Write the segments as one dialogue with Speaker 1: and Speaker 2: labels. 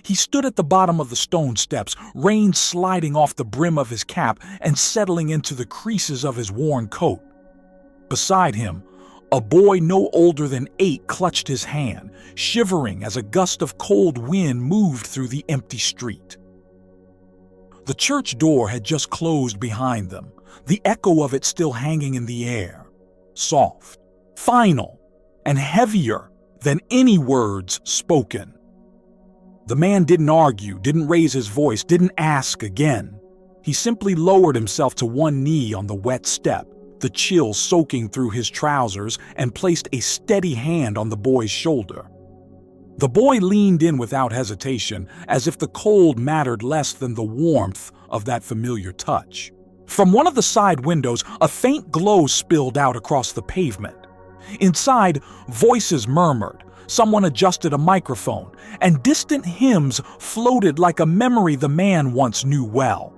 Speaker 1: He stood at the bottom of the stone steps, rain sliding off the brim of his cap and settling into the creases of his worn coat. Beside him, a boy no older than 8 clutched his hand, shivering as a gust of cold wind moved through the empty street. The church door had just closed behind them, the echo of it still hanging in the air, soft, final, and heavier than any words spoken. The man didn't argue, didn't raise his voice, didn't ask again. He simply lowered himself to one knee on the wet step, the chill soaking through his trousers, and placed a steady hand on the boy's shoulder. The boy leaned in without hesitation, as if the cold mattered less than the warmth of that familiar touch. From one of the side windows, a faint glow spilled out across the pavement. Inside, voices murmured, someone adjusted a microphone, and distant hymns floated like a memory the man once knew well.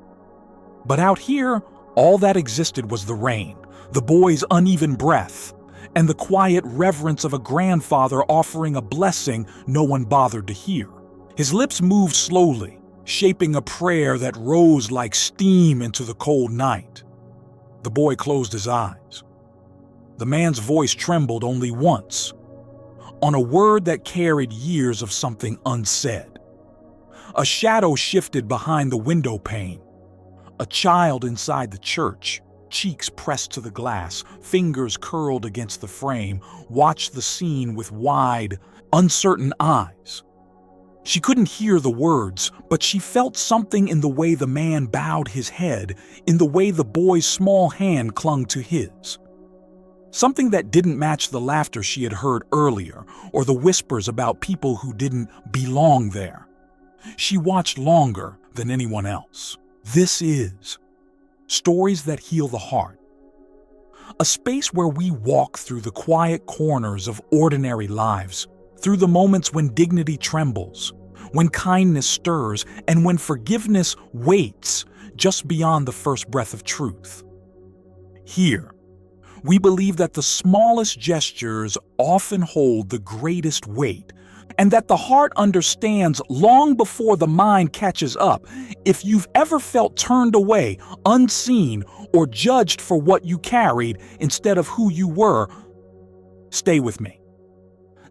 Speaker 1: But out here, all that existed was the rain, the boy's uneven breath, and the quiet reverence of a grandfather offering a blessing no one bothered to hear. His lips moved slowly, shaping a prayer that rose like steam into the cold night. The boy closed his eyes. The man's voice trembled only once, on a word that carried years of something unsaid. A shadow shifted behind the window pane. A child inside the church, cheeks pressed to the glass, fingers curled against the frame, watched the scene with wide, uncertain eyes. She couldn't hear the words, but she felt something in the way the man bowed his head, in the way the boy's small hand clung to his. Something that didn't match the laughter she had heard earlier, or the whispers about people who didn't belong there. She watched longer than anyone else. This is Stories That Heal the Heart. A space where we walk through the quiet corners of ordinary lives, through the moments when dignity trembles, when kindness stirs, and when forgiveness waits just beyond the first breath of truth. Here, we believe that the smallest gestures often hold the greatest weight, and that the heart understands long before the mind catches up. If you've ever felt turned away, unseen, or judged for what you carried instead of who you were, stay with me.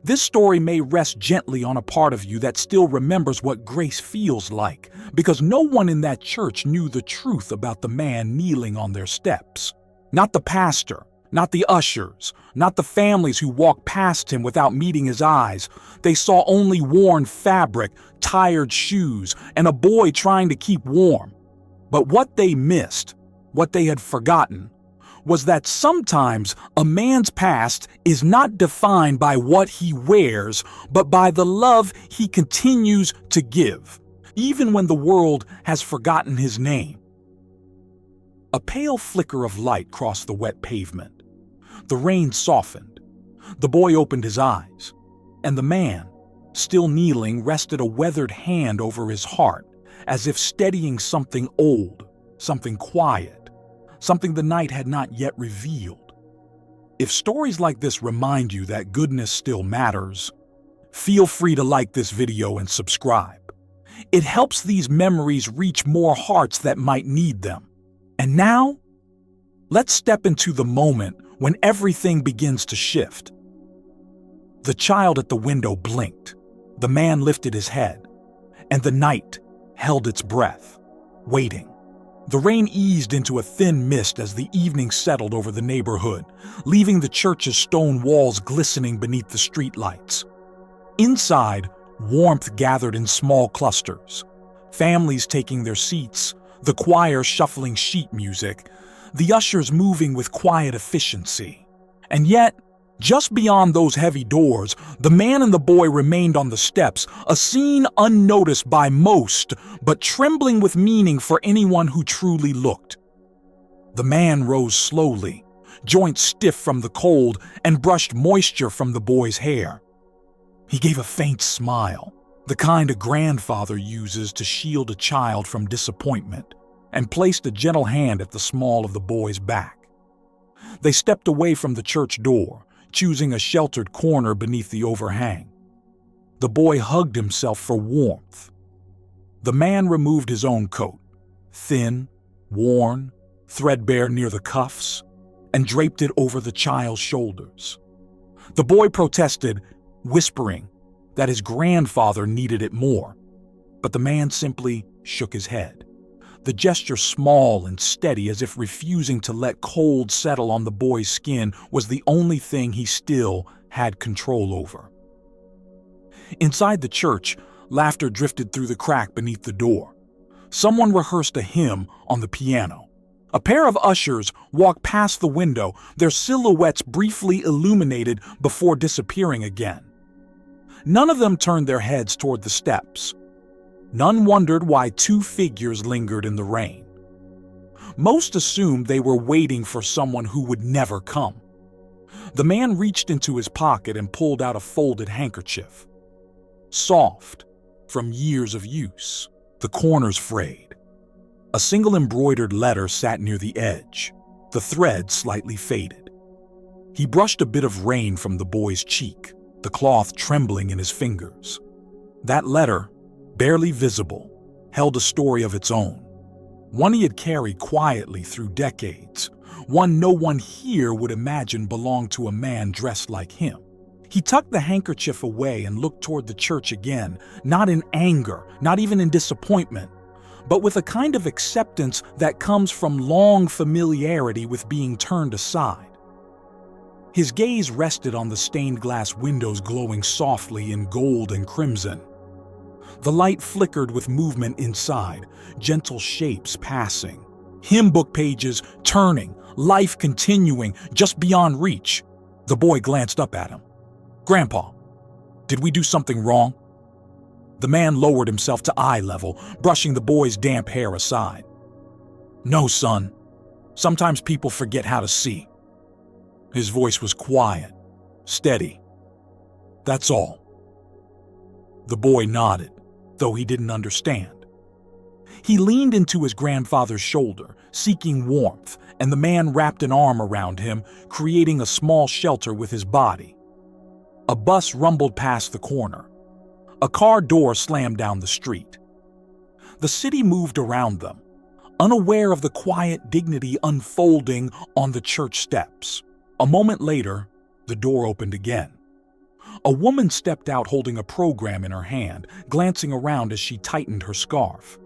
Speaker 1: This story may rest gently on a part of you that still remembers what grace feels like, because no one in that church knew the truth about the man kneeling on their steps. Not the pastor, not the ushers, not the families who walked past him without meeting his eyes. They saw only worn fabric, tired shoes, and a boy trying to keep warm. But what they missed, what they had forgotten, was that sometimes a man's past is not defined by what he wears, but by the love he continues to give, even when the world has forgotten his name. A pale flicker of light crossed the wet pavement. The rain softened. The boy opened his eyes, and the man, still kneeling, rested a weathered hand over his heart, as if steadying something old, something quiet, something the night had not yet revealed. If stories like this remind you that goodness still matters, feel free to like this video and subscribe. It helps these memories reach more hearts that might need them. And now, let's step into the moment when everything begins to shift. The child at the window blinked. The man lifted his head, and the night held its breath, waiting. The rain eased into a thin mist as the evening settled over the neighborhood, leaving the church's stone walls glistening beneath the streetlights. Inside, warmth gathered in small clusters, families taking their seats, the choir shuffling sheet music, the ushers moving with quiet efficiency. And yet, just beyond those heavy doors, the man and the boy remained on the steps, a scene unnoticed by most, but trembling with meaning for anyone who truly looked. The man rose slowly, joints stiff from the cold, and brushed moisture from the boy's hair. He gave a faint smile, the kind a grandfather uses to shield a child from disappointment, and placed a gentle hand at the small of the boy's back. They stepped away from the church door, choosing a sheltered corner beneath the overhang. The boy hugged himself for warmth, The man removed his own coat, thin, worn, threadbare near the cuffs, and draped it over the child's shoulders. The boy protested, whispering that his grandfather needed it more, but the man simply shook his head, the gesture small and steady, as if refusing to let cold settle on the boy's skin was the only thing he still had control over. Inside the church, laughter drifted through the crack beneath the door. Someone rehearsed a hymn on the piano. A pair of ushers walked past the window, their silhouettes briefly illuminated before disappearing again. None of them turned their heads toward the steps. None wondered why two figures lingered in the rain. Most assumed they were waiting for someone who would never come. The man reached into his pocket and pulled out a folded handkerchief. Soft, from years of use, the corners frayed. A single embroidered letter sat near the edge, the thread slightly faded. He brushed a bit of rain from the boy's cheek, the cloth trembling in his fingers. That letter, barely visible, held a story of its own, one he had carried quietly through decades, one no one here would imagine belonged to a man dressed like him. He tucked the handkerchief away and looked toward the church again, not in anger, not even in disappointment, but with a kind of acceptance that comes from long familiarity with being turned aside. His gaze rested on the stained glass windows glowing softly in gold and crimson. The light flickered with movement inside, gentle shapes passing, hymn book pages turning, life continuing just beyond reach. The boy glanced up at him. "Grandpa, did we do something wrong?" The man lowered himself to eye level, brushing the boy's damp hair aside. "No, son. Sometimes people forget how to see." His voice was quiet, steady. "That's all." The boy nodded, though he didn't understand. He leaned into his grandfather's shoulder, seeking warmth, and the man wrapped an arm around him, creating a small shelter with his body. A bus rumbled past the corner. A car door slammed down the street. The city moved around them, unaware of the quiet dignity unfolding on the church steps. A moment later, the door opened again. A woman stepped out holding a program in her hand, glancing around as she tightened her scarf.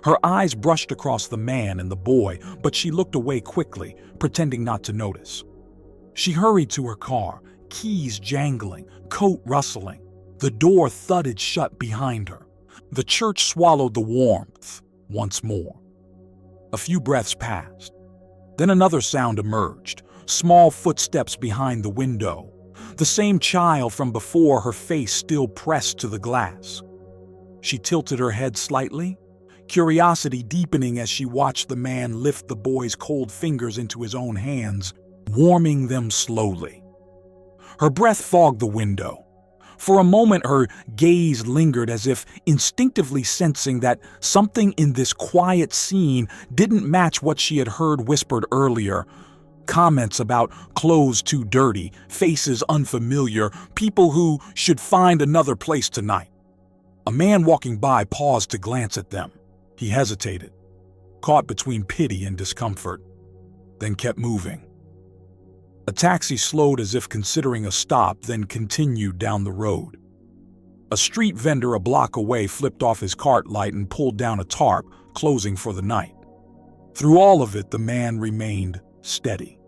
Speaker 1: Her eyes brushed across the man and the boy, but she looked away quickly, pretending not to notice. She hurried to her car, keys jangling, coat rustling. The door thudded shut behind her. The church swallowed the warmth once more. A few breaths passed. Then another sound emerged, small footsteps behind the window. The same child from before, her face still pressed to the glass. She tilted her head slightly, curiosity deepening as she watched the man lift the boy's cold fingers into his own hands, warming them slowly. Her breath fogged the window. For a moment, her gaze lingered as if instinctively sensing that something in this quiet scene didn't match what she had heard whispered earlier. Comments about clothes too dirty, faces unfamiliar, people who should find another place tonight. A man walking by paused to glance at them. He hesitated, caught between pity and discomfort, then kept moving. A taxi slowed as if considering a stop, then continued down the road. A street vendor a block away flipped off his cart light and pulled down a tarp, closing for the night. Through all of it, the man remained steady.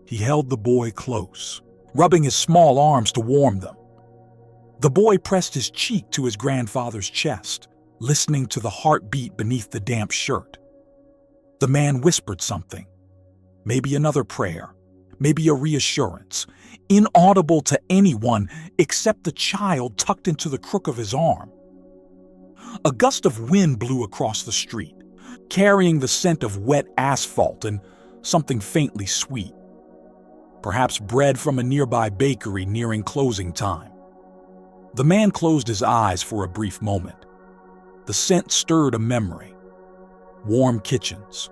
Speaker 1: He held the boy close, rubbing his small arms to warm them. The boy pressed his cheek to his grandfather's chest, listening to the heartbeat beneath the damp shirt. The man whispered something, maybe another prayer, maybe a reassurance, inaudible to anyone except the child tucked into the crook of his arm. A gust of wind blew across the street, carrying the scent of wet asphalt and something faintly sweet. Perhaps bread from a nearby bakery nearing closing time. The man closed his eyes for a brief moment. The scent stirred a memory. Warm kitchens,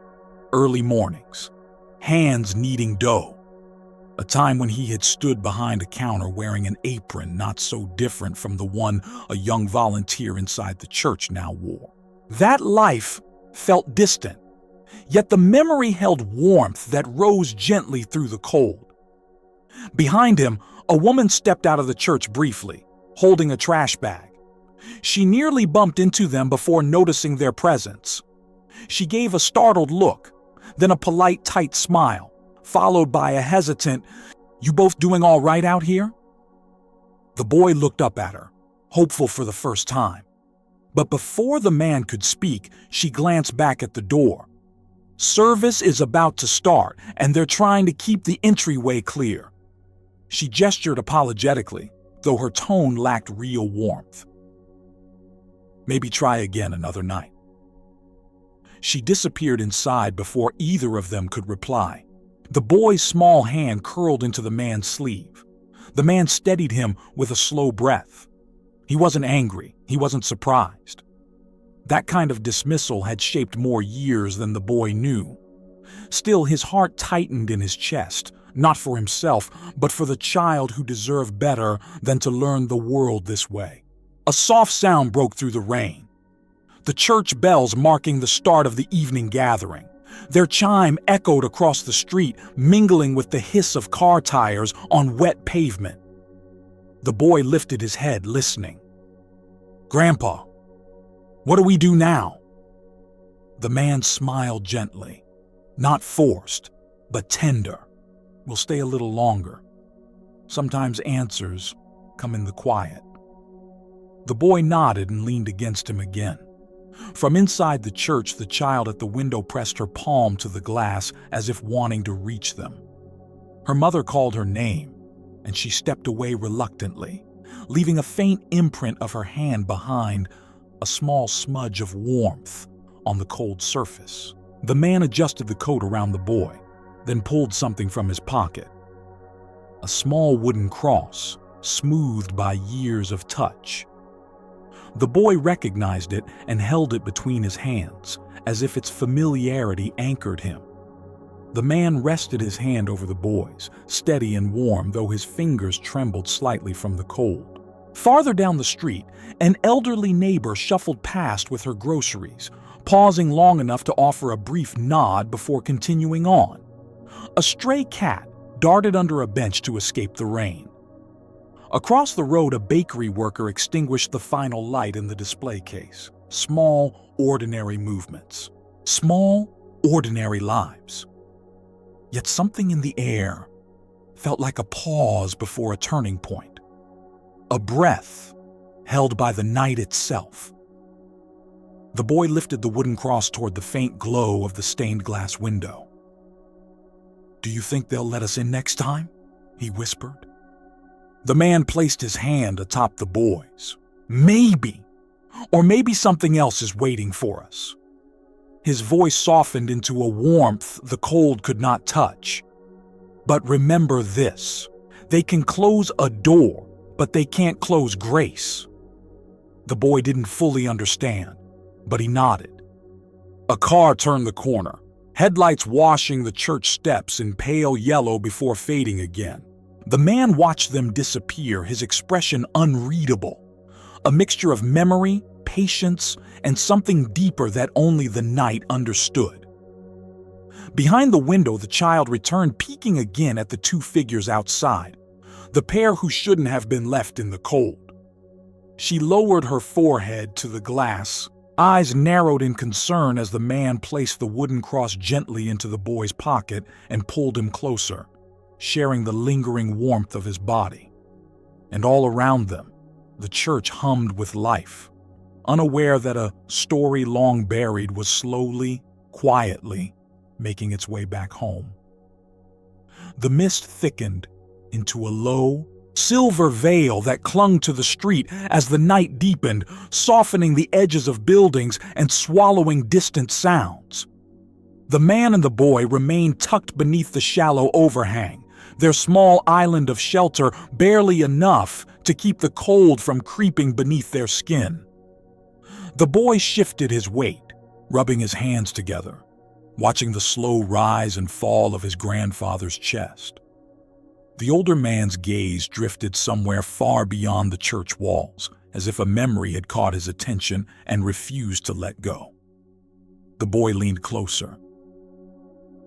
Speaker 1: early mornings, hands kneading dough. A time when he had stood behind a counter wearing an apron not so different from the one a young volunteer inside the church now wore. That life felt distant, yet the memory held warmth that rose gently through the cold. Behind him, a woman stepped out of the church briefly, holding a trash bag. She nearly bumped into them before noticing their presence. She gave a startled look, then a polite, tight smile, followed by a hesitant, "You both doing all right out here?" The boy looked up at her, hopeful for the first time. But before the man could speak, she glanced back at the door. "Service is about to start, and they're trying to keep the entryway clear." She gestured apologetically, though her tone lacked real warmth. "Maybe try again another night." She disappeared inside before either of them could reply. The boy's small hand curled into the man's sleeve. The man steadied him with a slow breath. He wasn't angry. He wasn't surprised. That kind of dismissal had shaped more years than the boy knew. Still, his heart tightened in his chest, not for himself, but for the child who deserved better than to learn the world this way. A soft sound broke through the rain. The church bells marking the start of the evening gathering. Their chime echoed across the street, mingling with the hiss of car tires on wet pavement. The boy lifted his head, listening. "Grandpa, what do we do now?" The man smiled gently, not forced, but tender. "We'll stay a little longer. Sometimes answers come in the quiet." The boy nodded and leaned against him again. From inside the church, the child at the window pressed her palm to the glass as if wanting to reach them. Her mother called her name, and she stepped away reluctantly, leaving a faint imprint of her hand behind, a small smudge of warmth on the cold surface. The man adjusted the coat around the boy, then pulled something from his pocket. A small wooden cross, smoothed by years of touch. The boy recognized it and held it between his hands, as if its familiarity anchored him. The man rested his hand over the boy's, steady and warm, though his fingers trembled slightly from the cold. Farther down the street, an elderly neighbor shuffled past with her groceries, pausing long enough to offer a brief nod before continuing on. A stray cat darted under a bench to escape the rain. Across the road, a bakery worker extinguished the final light in the display case. Small, ordinary movements. Small, ordinary lives. Yet something in the air felt like a pause before a turning point. A breath held by the night itself. The boy lifted the wooden cross toward the faint glow of the stained glass window. "Do you think they'll let us in next time?" he whispered. The man placed his hand atop the boy's. "Maybe. Or maybe something else is waiting for us." His voice softened into a warmth the cold could not touch. "But remember this. They can close a door, but they can't close grace." The boy didn't fully understand, but he nodded. A car turned the corner, headlights washing the church steps in pale yellow before fading again. The man watched them disappear, his expression unreadable, a mixture of memory, patience, and something deeper that only the night understood. Behind the window, the child returned, peeking again at the two figures outside, the pair who shouldn't have been left in the cold. She lowered her forehead to the glass, eyes narrowed in concern as the man placed the wooden cross gently into the boy's pocket and pulled him closer, sharing the lingering warmth of his body. And all around them, the church hummed with life, unaware that a story long buried was slowly, quietly making its way back home. The mist thickened into a low, silver veil that clung to the street as the night deepened, softening the edges of buildings and swallowing distant sounds. The man and the boy remained tucked beneath the shallow overhang, their small island of shelter barely enough to keep the cold from creeping beneath their skin. The boy shifted his weight, rubbing his hands together, watching the slow rise and fall of his grandfather's chest. The older man's gaze drifted somewhere far beyond the church walls, as if a memory had caught his attention and refused to let go. The boy leaned closer.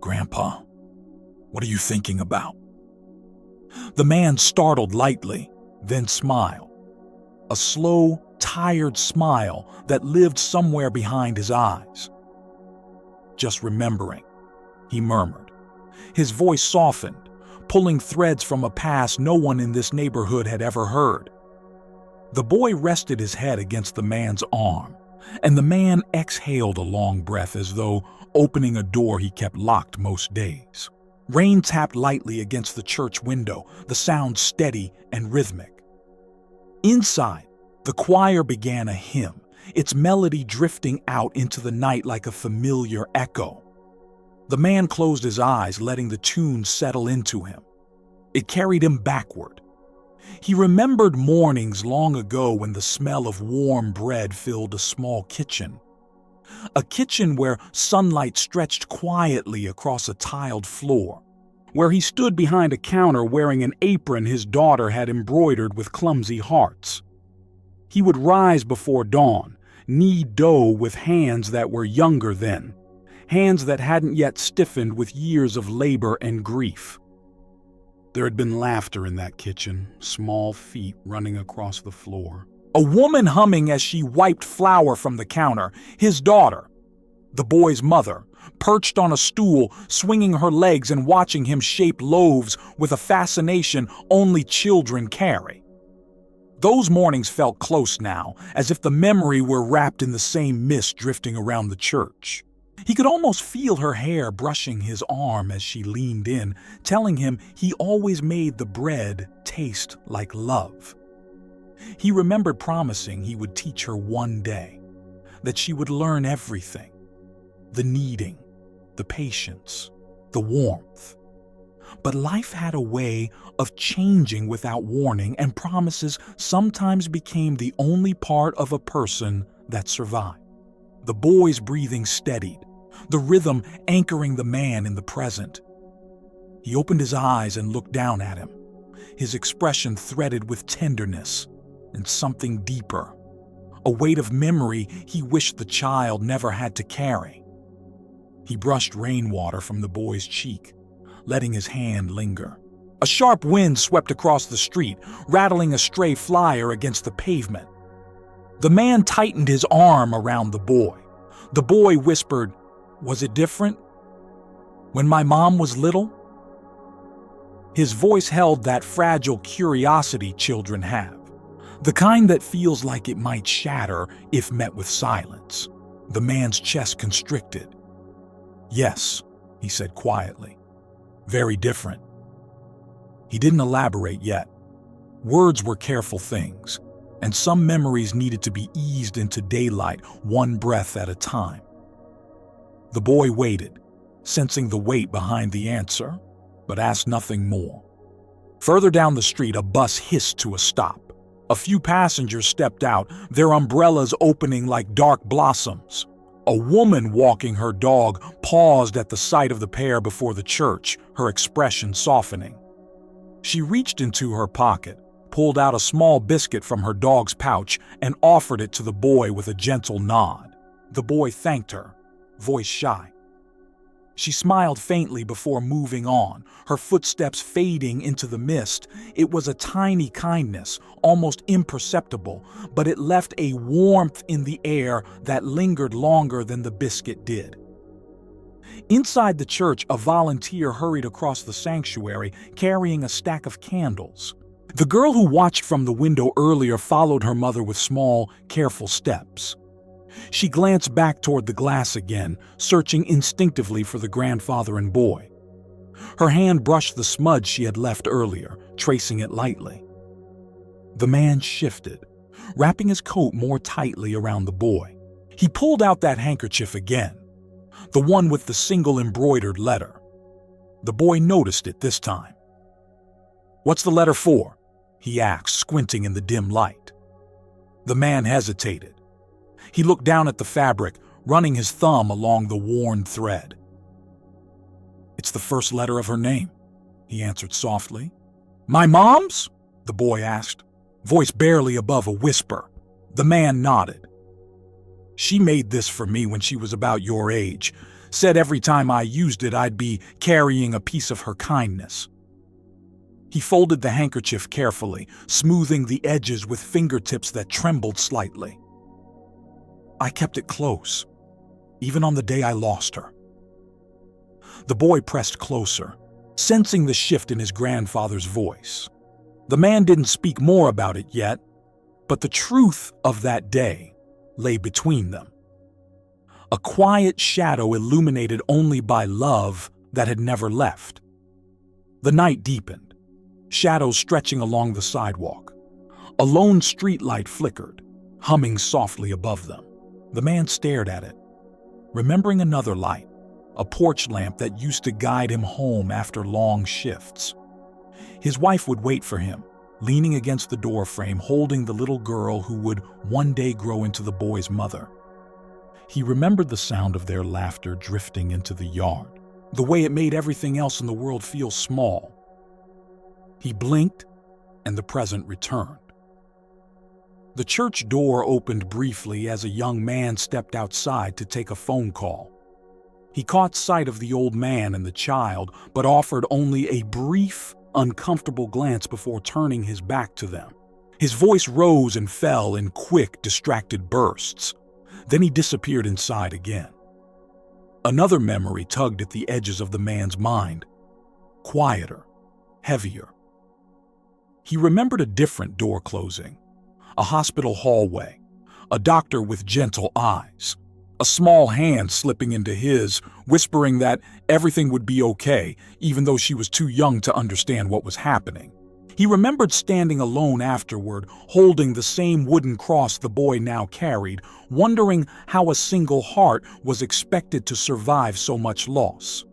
Speaker 1: "Grandpa, what are you thinking about?" The man startled lightly, then smiled. A slow, tired smile that lived somewhere behind his eyes. "Just remembering," he murmured. His voice softened, pulling threads from a past no one in this neighborhood had ever heard. The boy rested his head against the man's arm, and the man exhaled a long breath as though opening a door he kept locked most days. Rain tapped lightly against the church window, the sound steady and rhythmic. Inside, the choir began a hymn, its melody drifting out into the night like a familiar echo. The man closed his eyes, letting the tune settle into him. It carried him backward. He remembered mornings long ago when the smell of warm bread filled a small kitchen. A kitchen where sunlight stretched quietly across a tiled floor, where he stood behind a counter wearing an apron his daughter had embroidered with clumsy hearts. He would rise before dawn, knead dough with hands that were younger then, hands that hadn't yet stiffened with years of labor and grief. There had been laughter in that kitchen, small feet running across the floor. A woman humming as she wiped flour from the counter, his daughter, the boy's mother, perched on a stool, swinging her legs and watching him shape loaves with a fascination only children carry. Those mornings felt close now, as if the memory were wrapped in the same mist drifting around the church. He could almost feel her hair brushing his arm as she leaned in, telling him he always made the bread taste like love. He remembered promising he would teach her one day, that she would learn everything: the kneading, the patience, the warmth. But life had a way of changing without warning, and promises sometimes became the only part of a person that survived. The boy's breathing steadied, the rhythm anchoring the man in the present. He opened his eyes and looked down at him, his expression threaded with tenderness and something deeper, a weight of memory he wished the child never had to carry. He brushed rainwater from the boy's cheek, letting his hand linger. A sharp wind swept across the street, rattling a stray flyer against the pavement. The man tightened his arm around the boy. The boy whispered, "Was it different when my mom was little?" His voice held that fragile curiosity children have, the kind that feels like it might shatter if met with silence. The man's chest constricted. "Yes," he said quietly. "Very different." He didn't elaborate yet. Words were careful things, and some memories needed to be eased into daylight, one breath at a time. The boy waited, sensing the weight behind the answer, but asked nothing more. Further down the street, a bus hissed to a stop. A few passengers stepped out, their umbrellas opening like dark blossoms. A woman walking her dog paused at the sight of the pair before the church, her expression softening. She reached into her pocket, pulled out a small biscuit from her dog's pouch, and offered it to the boy with a gentle nod. The boy thanked her, voice shy. She smiled faintly before moving on, her footsteps fading into the mist. It was a tiny kindness, almost imperceptible, but it left a warmth in the air that lingered longer than the biscuit did. Inside the church, a volunteer hurried across the sanctuary, carrying a stack of candles. The girl who watched from the window earlier followed her mother with small, careful steps. She glanced back toward the glass again, searching instinctively for the grandfather and boy. Her hand brushed the smudge she had left earlier, tracing it lightly. The man shifted, wrapping his coat more tightly around the boy. He pulled out that handkerchief again, the one with the single embroidered letter. The boy noticed it this time. "What's the letter for?" he asked, squinting in the dim light. The man hesitated. He looked down at the fabric, running his thumb along the worn thread. "It's the first letter of her name," he answered softly. My mom's? The boy asked, voice barely above a whisper. The man nodded. She made this for me when she was about your age. Said every time I used it, I'd be carrying a piece of her kindness. He folded the handkerchief carefully, smoothing the edges with fingertips that trembled slightly. I kept it close, even on the day I lost her. The boy pressed closer, sensing the shift in his grandfather's voice. The man didn't speak more about it yet, but the truth of that day lay between them. A quiet shadow illuminated only by love that had never left. The night deepened, shadows stretching along the sidewalk. A lone streetlight flickered, humming softly above them. The man stared at it, remembering another light, a porch lamp that used to guide him home after long shifts. His wife would wait for him, leaning against the doorframe, holding the little girl who would one day grow into the boy's mother. He remembered the sound of their laughter drifting into the yard, the way it made everything else in the world feel small. He blinked, and the present returned. The church door opened briefly as a young man stepped outside to take a phone call. He caught sight of the old man and the child, but offered only a brief, uncomfortable glance before turning his back to them. His voice rose and fell in quick, distracted bursts. Then he disappeared inside again. Another memory tugged at the edges of the man's mind, quieter, heavier. He remembered a different door closing, a hospital hallway, a doctor with gentle eyes, a small hand slipping into his, whispering that everything would be okay, even though she was too young to understand what was happening. He remembered standing alone afterward, holding the same wooden cross the boy now carried, wondering how a single heart was expected to survive so much loss.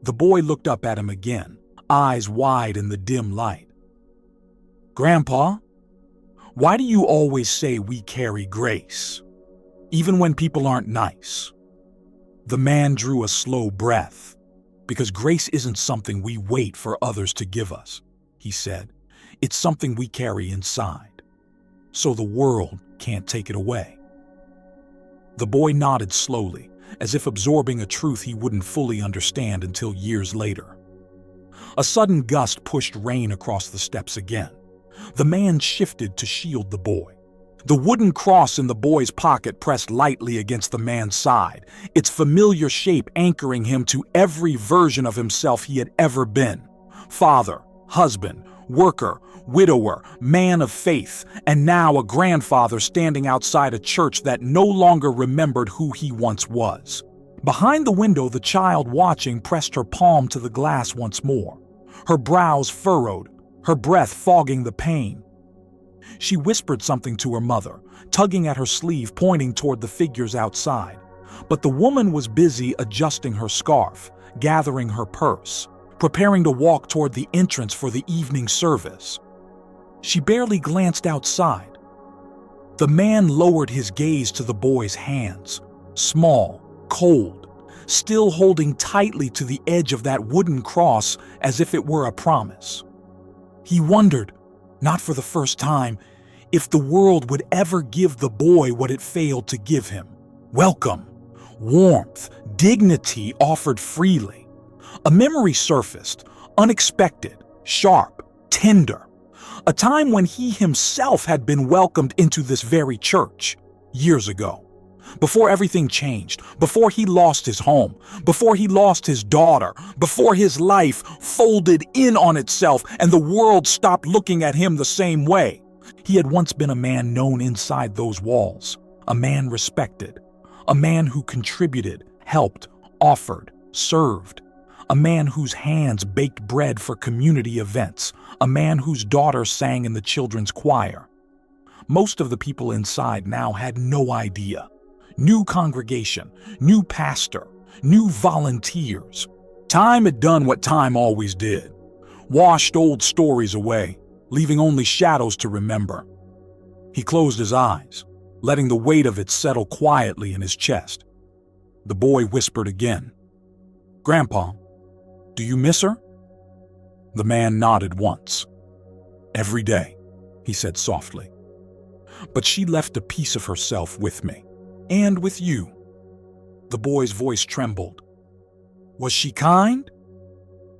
Speaker 1: The boy looked up at him again, eyes wide in the dim light. Grandpa, why do you always say we carry grace, even when people aren't nice? The man drew a slow breath. Because grace isn't something we wait for others to give us, he said. It's something we carry inside, so the world can't take it away. The boy nodded slowly, as if absorbing a truth he wouldn't fully understand until years later. A sudden gust pushed rain across the steps again. The man shifted to shield the boy. The wooden cross in the boy's pocket pressed lightly against the man's side, its familiar shape anchoring him to every version of himself he had ever been. Father, husband, worker, widower, man of faith, and now a grandfather standing outside a church that no longer remembered who he once was. Behind the window, the child watching pressed her palm to the glass once more, her brows furrowed, her breath fogging the pain. She whispered something to her mother, tugging at her sleeve, pointing toward the figures outside. But the woman was busy adjusting her scarf, gathering her purse, preparing to walk toward the entrance for the evening service. She barely glanced outside. The man lowered his gaze to the boy's hands, small, cold, still holding tightly to the edge of that wooden cross as if it were a promise. He wondered, not for the first time, if the world would ever give the boy what it failed to give him. Welcome, warmth, dignity offered freely. A memory surfaced, unexpected, sharp, tender. A time when he himself had been welcomed into this very church, years ago. Before everything changed, before he lost his home, before he lost his daughter, before his life folded in on itself and the world stopped looking at him the same way. He had once been a man known inside those walls, a man respected, a man who contributed, helped, offered, served, a man whose hands baked bread for community events, a man whose daughter sang in the children's choir. Most of the people inside now had no idea. New congregation, new pastor, new volunteers. Time had done what time always did, washed old stories away, leaving only shadows to remember. He closed his eyes, letting the weight of it settle quietly in his chest. The boy whispered again, "Grandpa, do you miss her?" The man nodded once. "Every day," he said softly. "But she left a piece of herself with me, and with you." The boy's voice trembled. "Was she kind?"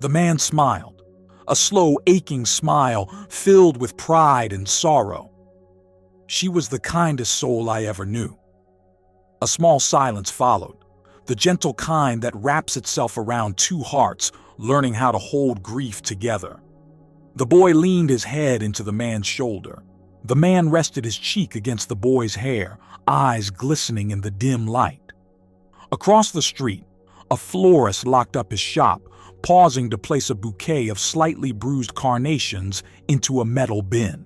Speaker 1: The man smiled, a slow, aching smile filled with pride and sorrow. "She was the kindest soul I ever knew." A small silence followed, the gentle kind that wraps itself around two hearts, learning how to hold grief together. The boy leaned his head into the man's shoulder. The man rested his cheek against the boy's hair, eyes glistening in the dim light. Across the street, a florist locked up his shop, pausing to place a bouquet of slightly bruised carnations into a metal bin.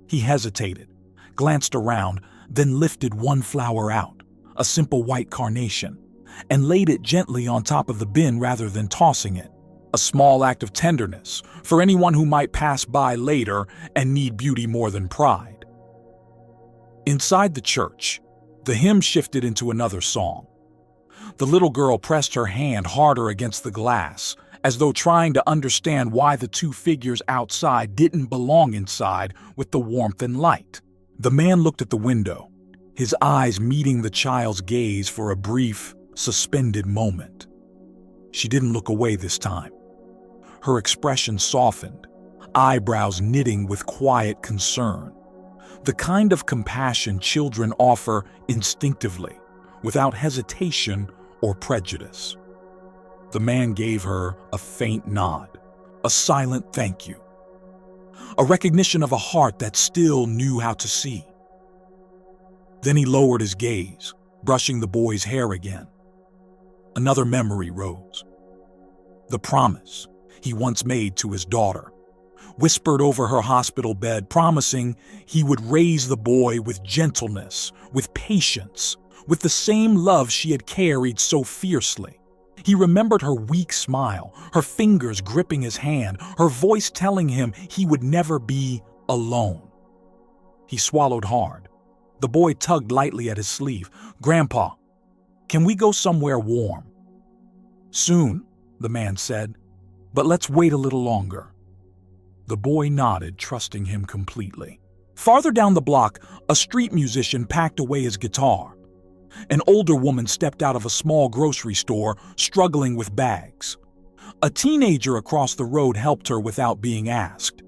Speaker 1: He hesitated, glanced around, then lifted one flower out, a simple white carnation, and laid it gently on top of the bin rather than tossing it. A small act of tenderness for anyone who might pass by later and need beauty more than pride. Inside the church, the hymn shifted into another song. The little girl pressed her hand harder against the glass, as though trying to understand why the two figures outside didn't belong inside with the warmth and light. The man looked at the window, his eyes meeting the child's gaze for a brief, suspended moment. She didn't look away this time. Her expression softened, eyebrows knitting with quiet concern. The kind of compassion children offer instinctively, without hesitation or prejudice. The man gave her a faint nod, a silent thank you, a recognition of a heart that still knew how to see. Then he lowered his gaze, brushing the boy's hair again. Another memory rose. The promise he once made to his daughter, whispered over her hospital bed, promising he would raise the boy with gentleness, with patience, with the same love she had carried so fiercely. He remembered her weak smile, her fingers gripping his hand, her voice telling him he would never be alone. He swallowed hard. The boy tugged lightly at his sleeve. "Grandpa, can we go somewhere warm?" "Soon," the man said, "but let's wait a little longer." The boy nodded, trusting him completely. Farther down the block, a street musician packed away his guitar. An older woman stepped out of a small grocery store, struggling with bags. A teenager across the road helped her without being asked.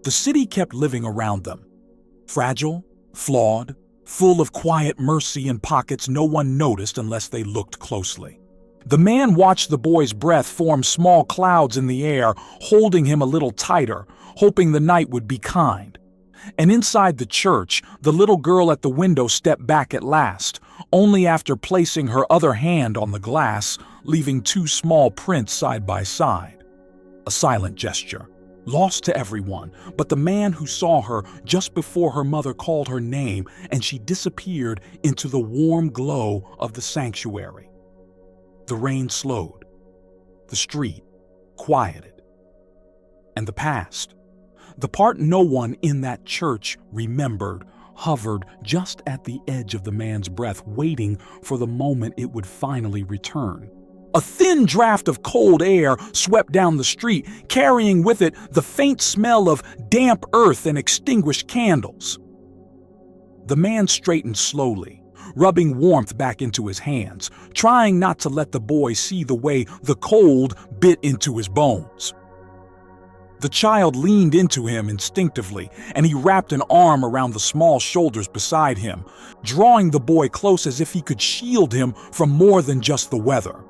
Speaker 1: The city kept living around them, fragile, flawed, full of quiet mercy in pockets no one noticed unless they looked closely. The man watched the boy's breath form small clouds in the air, holding him a little tighter, hoping the night would be kind. And inside the church, the little girl at the window stepped back at last, only after placing her other hand on the glass, leaving two small prints side by side. A silent gesture, lost to everyone but the man who saw her just before her mother called her name and she disappeared into the warm glow of the sanctuary. The rain slowed. The street quieted. And the past, the part no one in that church remembered, hovered just at the edge of the man's breath, waiting for the moment it would finally return. A thin draft of cold air swept down the street, carrying with it the faint smell of damp earth and extinguished candles. The man straightened slowly, rubbing warmth back into his hands, trying not to let the boy see the way the cold bit into his bones. The child leaned into him instinctively, and he wrapped an arm around the small shoulders beside him, drawing the boy close as if he could shield him from more than just the weather.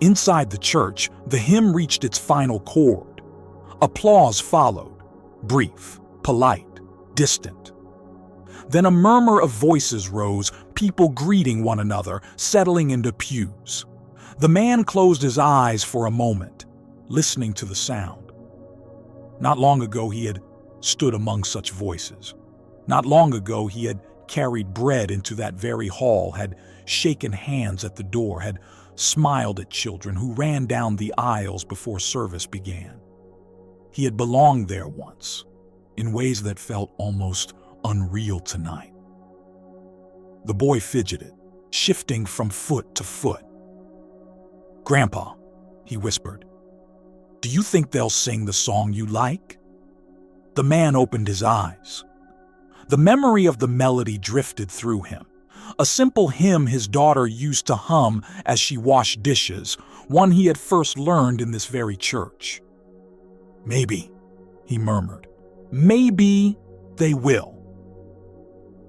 Speaker 1: Inside the church, the hymn reached its final chord. Applause followed, brief, polite, distant. Then a murmur of voices rose, people greeting one another, settling into pews. The man closed his eyes for a moment, listening to the sound. Not long ago he had stood among such voices. Not long ago he had carried bread into that very hall, had shaken hands at the door, had smiled at children who ran down the aisles before service began. He had belonged there once, in ways that felt almost unreal tonight. The boy fidgeted, shifting from foot to foot. "Grandpa," he whispered, Do you think they'll sing the song you like?" The man opened his eyes. The memory of the melody drifted through him. A simple hymn his daughter used to hum as she washed dishes, one he had first learned in this very church. "Maybe," he murmured. "Maybe they will."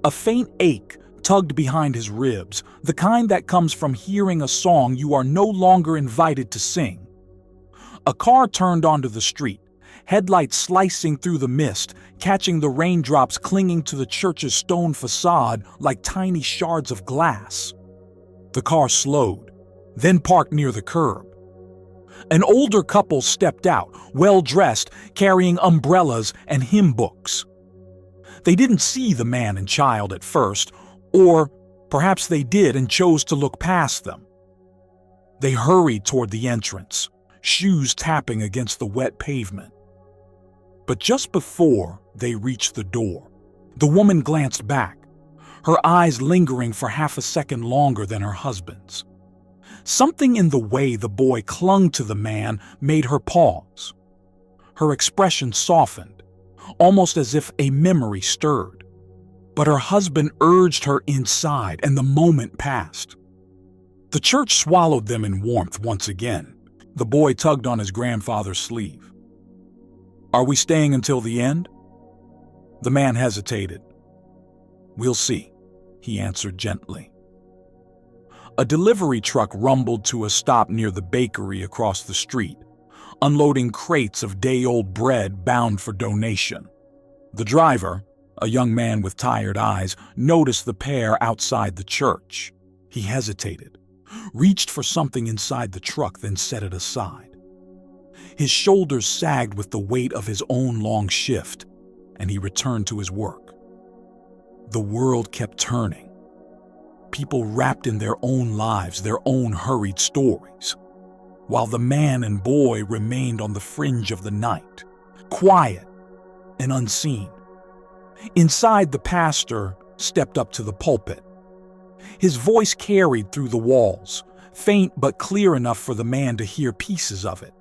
Speaker 1: A faint ache tugged behind his ribs, the kind that comes from hearing a song you are no longer invited to sing. A car turned onto the street, headlights slicing through the mist, catching the raindrops clinging to the church's stone facade like tiny shards of glass. The car slowed, then parked near the curb. An older couple stepped out, well-dressed, carrying umbrellas and hymn books. They didn't see the man and child at first, or perhaps they did and chose to look past them. They hurried toward the entrance, shoes tapping against the wet pavement. But just before they reached the door, the woman glanced back, her eyes lingering for half a second longer than her husband's. Something in the way the boy clung to the man made her pause. Her expression softened, almost as if a memory stirred. But her husband urged her inside, and the moment passed. The church swallowed them in warmth once again. The boy tugged on his grandfather's sleeve. "Are we staying until the end?" The man hesitated. "We'll see," he answered gently. A delivery truck rumbled to a stop near the bakery across the street, unloading crates of day-old bread bound for donation. The driver, a young man with tired eyes, noticed the pair outside the church. He hesitated, reached for something inside the truck, then set it aside. His shoulders sagged with the weight of his own long shift, and he returned to his work. The world kept turning. People wrapped in their own lives, their own hurried stories, while the man and boy remained on the fringe of the night, quiet and unseen. Inside, the pastor stepped up to the pulpit. His voice carried through the walls, faint but clear enough for the man to hear pieces of it.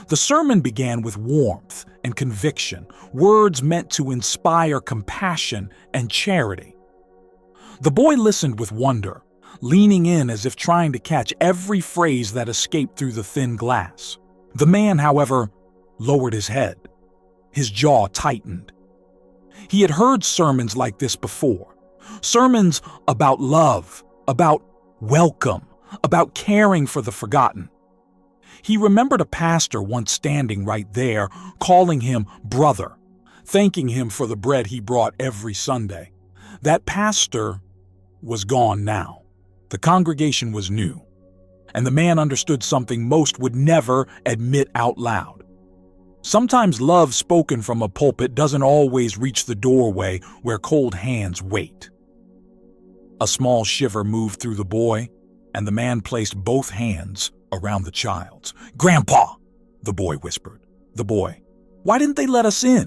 Speaker 1: The sermon began with warmth and conviction, words meant to inspire compassion and charity. The boy listened with wonder, leaning in as if trying to catch every phrase that escaped through the thin glass. The man, however, lowered his head. His jaw tightened. He had heard sermons like this before. Sermons about love, about welcome, about caring for the forgotten. He remembered a pastor once standing right there, calling him brother, thanking him for the bread he brought every Sunday. That pastor was gone now. The congregation was new, and the man understood something most would never admit out loud. Sometimes love spoken from a pulpit doesn't always reach the doorway where cold hands wait. A small shiver moved through the boy, and the man placed both hands around the child's. "Grandpa," the boy whispered. The boy, "Why didn't they let us in?"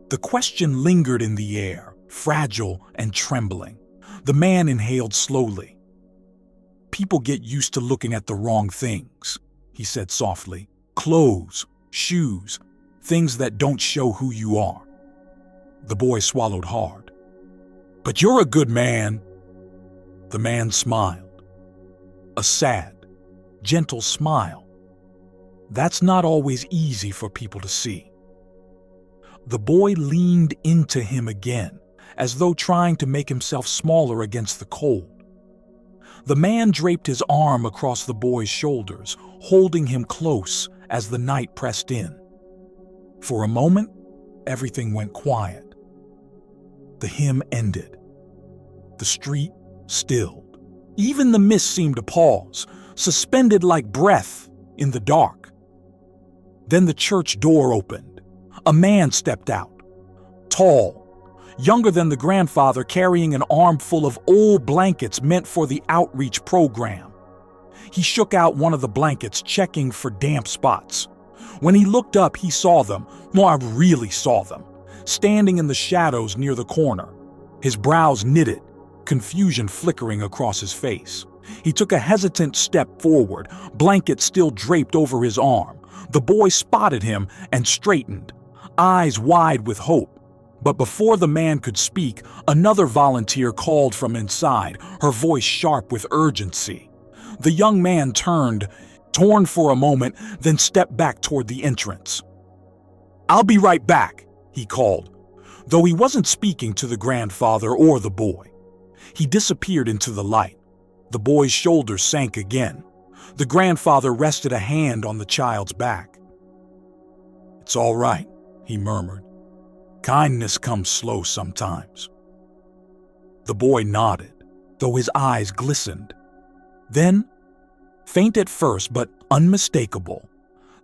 Speaker 1: The question lingered in the air, fragile and trembling. The man inhaled slowly. "People get used to looking at the wrong things," he said softly. "Clothes, shoes, things that don't show who you are." The boy swallowed hard. "But you're a good man." The man smiled. A sad, gentle smile. That's not always easy for people to see. The boy leaned into him again, as though trying to make himself smaller against the cold. The man draped his arm across the boy's shoulders, holding him close as the night pressed in. For a moment, everything went quiet. The hymn ended. The street stilled. Even the mist seemed to pause, suspended like breath in the dark. Then the church door opened. A man stepped out, tall, younger than the grandfather, carrying an armful of old blankets meant for the outreach program. He shook out one of the blankets, checking for damp spots. When he looked up, he saw them. No, I really saw them, standing in the shadows near the corner. His brows knitted, confusion flickering across his face. He took a hesitant step forward, blanket still draped over his arm. The boy spotted him and straightened, eyes wide with hope. But before the man could speak, another volunteer called from inside, her voice sharp with urgency. The young man turned, torn for a moment, then stepped back toward the entrance. "I'll be right back," he called, though he wasn't speaking to the grandfather or the boy. He disappeared into the light. The boy's shoulders sank again. The grandfather rested a hand on the child's back. "It's all right," he murmured. "Kindness comes slow sometimes." The boy nodded, though his eyes glistened. Then, faint at first but unmistakable,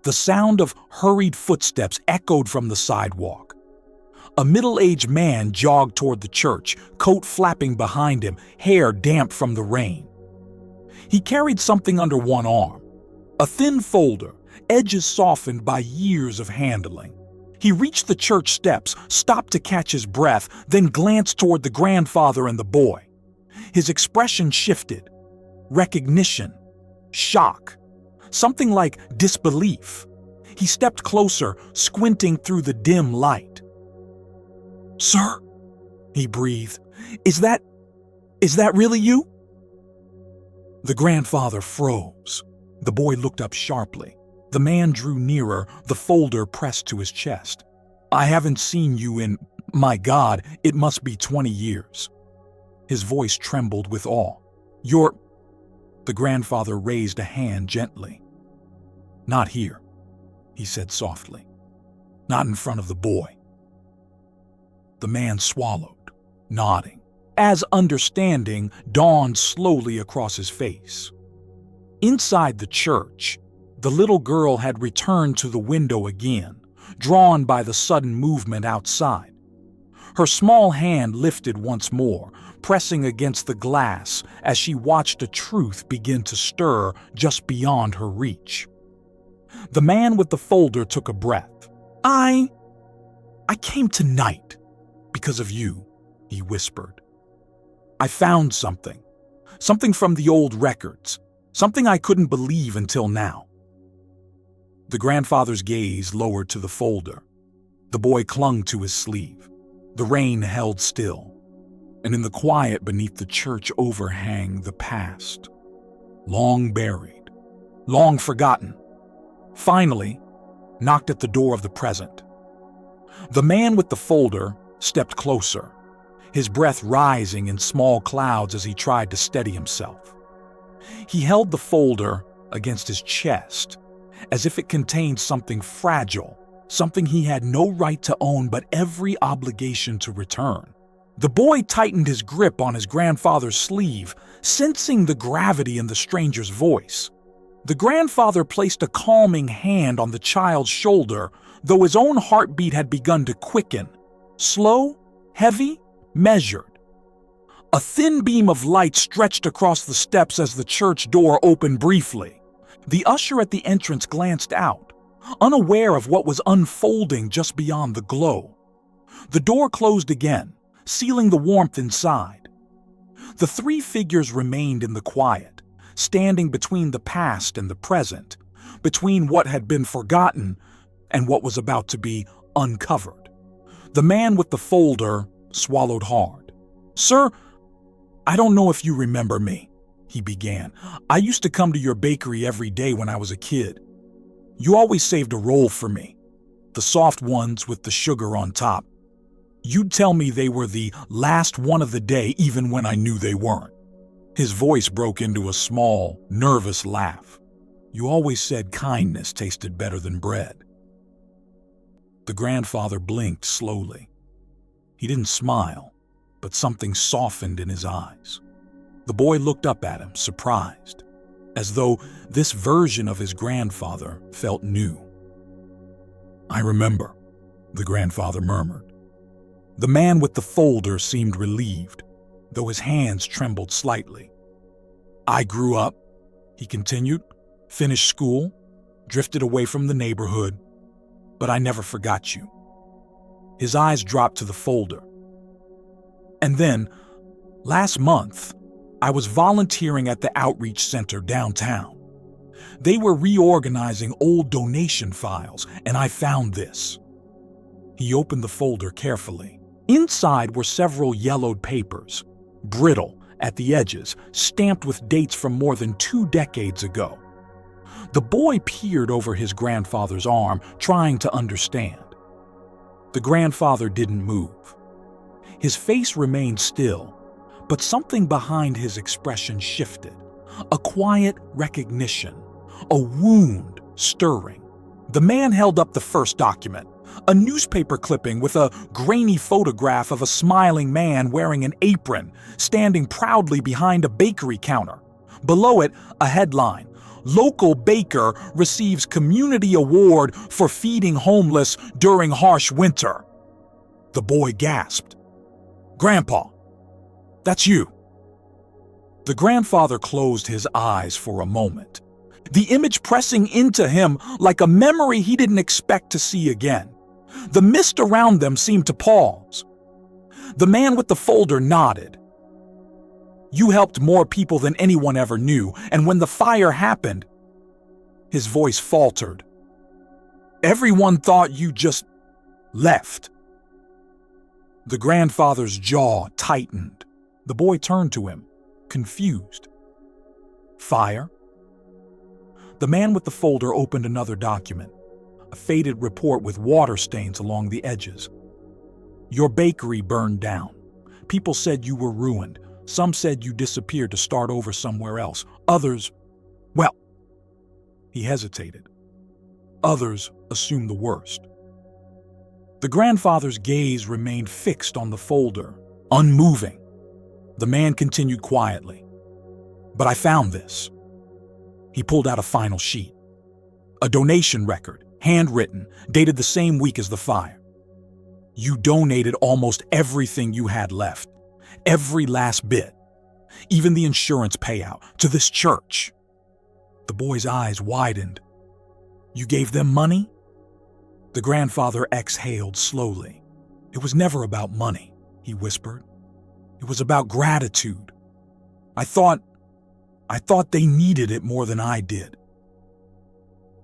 Speaker 1: the sound of hurried footsteps echoed from the sidewalk. A middle-aged man jogged toward the church, coat flapping behind him, hair damp from the rain. He carried something under one arm, a thin folder, edges softened by years of handling. He reached the church steps, stopped to catch his breath, then glanced toward the grandfather and the boy. His expression shifted. Recognition, shock, something like disbelief. He stepped closer, squinting through the dim light. "Sir," he breathed, Is that really you?" The grandfather froze. The boy looked up sharply. The man drew nearer, the folder pressed to his chest. "I haven't seen you in, my God, it must be 20 years. His voice trembled with awe. "You're—" The grandfather raised a hand gently. "Not here," he said softly. "Not in front of the boy." The man swallowed, nodding, as understanding dawned slowly across his face. Inside the church, the little girl had returned to the window again, drawn by the sudden movement outside. Her small hand lifted once more, pressing against the glass as she watched a truth begin to stir just beyond her reach. The man with the folder took a breath. I came tonight because of you," he whispered. "I found something from the old records, something I couldn't believe until now." The grandfather's gaze lowered to the folder. The boy clung to his sleeve. The rain held still, and in the quiet beneath the church overhang the past, long buried, long forgotten, finally knocked at the door of the present. The man with the folder stepped closer, his breath rising in small clouds as he tried to steady himself. He held the folder against his chest, as if it contained something fragile, something he had no right to own but every obligation to return. The boy tightened his grip on his grandfather's sleeve, sensing the gravity in the stranger's voice. The grandfather placed a calming hand on the child's shoulder, though his own heartbeat had begun to quicken. Slow, heavy, measured. A thin beam of light stretched across the steps as the church door opened briefly. The usher at the entrance glanced out, unaware of what was unfolding just beyond the glow. The door closed again, sealing the warmth inside. The three figures remained in the quiet, standing between the past and the present, between what had been forgotten and what was about to be uncovered. The man with the folder swallowed hard. "Sir, I don't know if you remember me," he began. "I used to come to your bakery every day when I was a kid. You always saved a roll for me, the soft ones with the sugar on top. You'd tell me they were the last one of the day even when I knew they weren't." His voice broke into a small, nervous laugh. "You always said kindness tasted better than bread." The grandfather blinked slowly. He didn't smile, but something softened in his eyes. The boy looked up at him, surprised, as though this version of his grandfather felt new. "I remember," the grandfather murmured. The man with the folder seemed relieved, though his hands trembled slightly. "I grew up," he continued, "finished school, drifted away from the neighborhood, but I never forgot you." His eyes dropped to the folder. "And then, last month, I was volunteering at the outreach center downtown. They were reorganizing old donation files, and I found this. He opened the folder carefully. Inside were several yellowed papers, brittle at the edges, stamped with dates from more than 2 decades ago. The boy peered over his grandfather's arm, trying to understand. The grandfather didn't move. His face remained still, but something behind his expression shifted. A quiet recognition, a wound stirring. The man held up the first document, a newspaper clipping with a grainy photograph of a smiling man wearing an apron, standing proudly behind a bakery counter. Below it, a headline: "Local baker receives community award for feeding homeless during harsh winter." The boy gasped. "Grandpa, that's you." The grandfather closed his eyes for a moment, the image pressing into him like a memory he didn't expect to see again. The mist around them seemed to pause. The man with the folder nodded. "You helped more people than anyone ever knew, and when the fire happened," his voice faltered, "everyone thought you just left." The grandfather's jaw tightened. The boy turned to him, confused. "Fire?" The man with the folder opened another document, a faded report with water stains along the edges. "Your bakery burned down. People said you were ruined. Some said you disappeared to start over somewhere else. Others, well," he hesitated. "Others assumed the worst." The grandfather's gaze remained fixed on the folder, unmoving. The man continued quietly. "But I found this." He pulled out a final sheet. A donation record, handwritten, dated the same week as the fire. "You donated almost everything you had left, every last bit, even the insurance payout, to this church." The boy's eyes widened. "You gave them money?" The grandfather exhaled slowly. "It was never about money," he whispered. "It was about gratitude. I thought they needed it more than I did."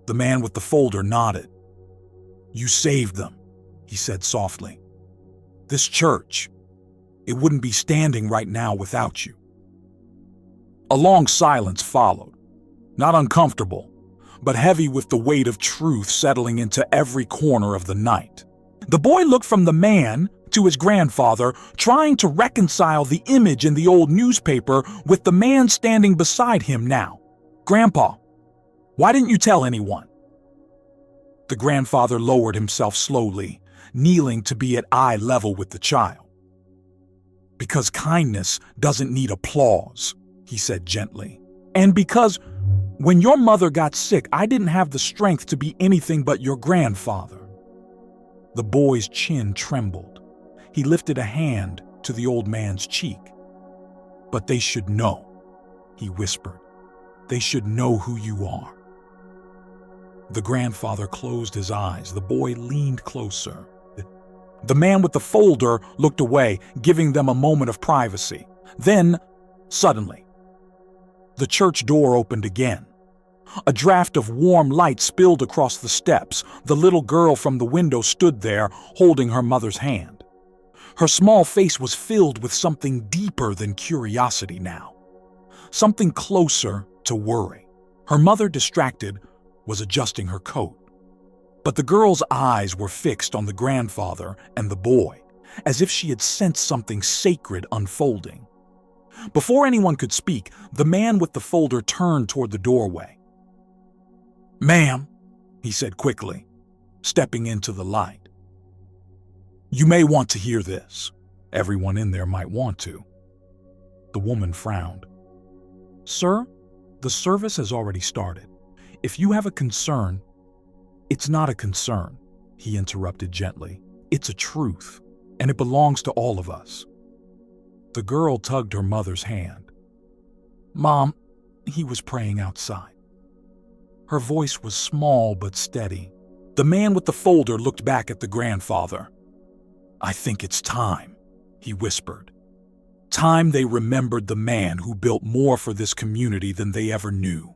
Speaker 1: The man with the folder nodded. "You saved them," he said softly. "This church, it wouldn't be standing right now without you." A long silence followed, not uncomfortable, but heavy with the weight of truth settling into every corner of the night. The boy looked from the man to his grandfather, trying to reconcile the image in the old newspaper with the man standing beside him now. "Grandpa, why didn't you tell anyone?" The grandfather lowered himself slowly, kneeling to be at eye level with the child. "Because kindness doesn't need applause," he said gently. "And because when your mother got sick, I didn't have the strength to be anything but your grandfather." The boy's chin trembled. He lifted a hand to the old man's cheek. "But they should know," he whispered. "They should know who you are." The grandfather closed his eyes. The boy leaned closer. The man with the folder looked away, giving them a moment of privacy. Then, suddenly, the church door opened again. A draft of warm light spilled across the steps. The little girl from the window stood there, holding her mother's hand. Her small face was filled with something deeper than curiosity now, something closer to worry. Her mother, distracted, was adjusting her coat. But the girl's eyes were fixed on the grandfather and the boy, as if she had sensed something sacred unfolding. Before anyone could speak, the man with the folder turned toward the doorway. "Ma'am," he said quickly, stepping into the light. "You may want to hear this. Everyone in there might want to." The woman frowned. "Sir, the service has already started. If you have a concern—" "It's not a concern," he interrupted gently. "It's a truth, and it belongs to all of us." The girl tugged her mother's hand. "Mom, he was praying outside." Her voice was small but steady. The man with the folder looked back at the grandfather. "I think it's time," he whispered. "Time they remembered the man who built more for this community than they ever knew."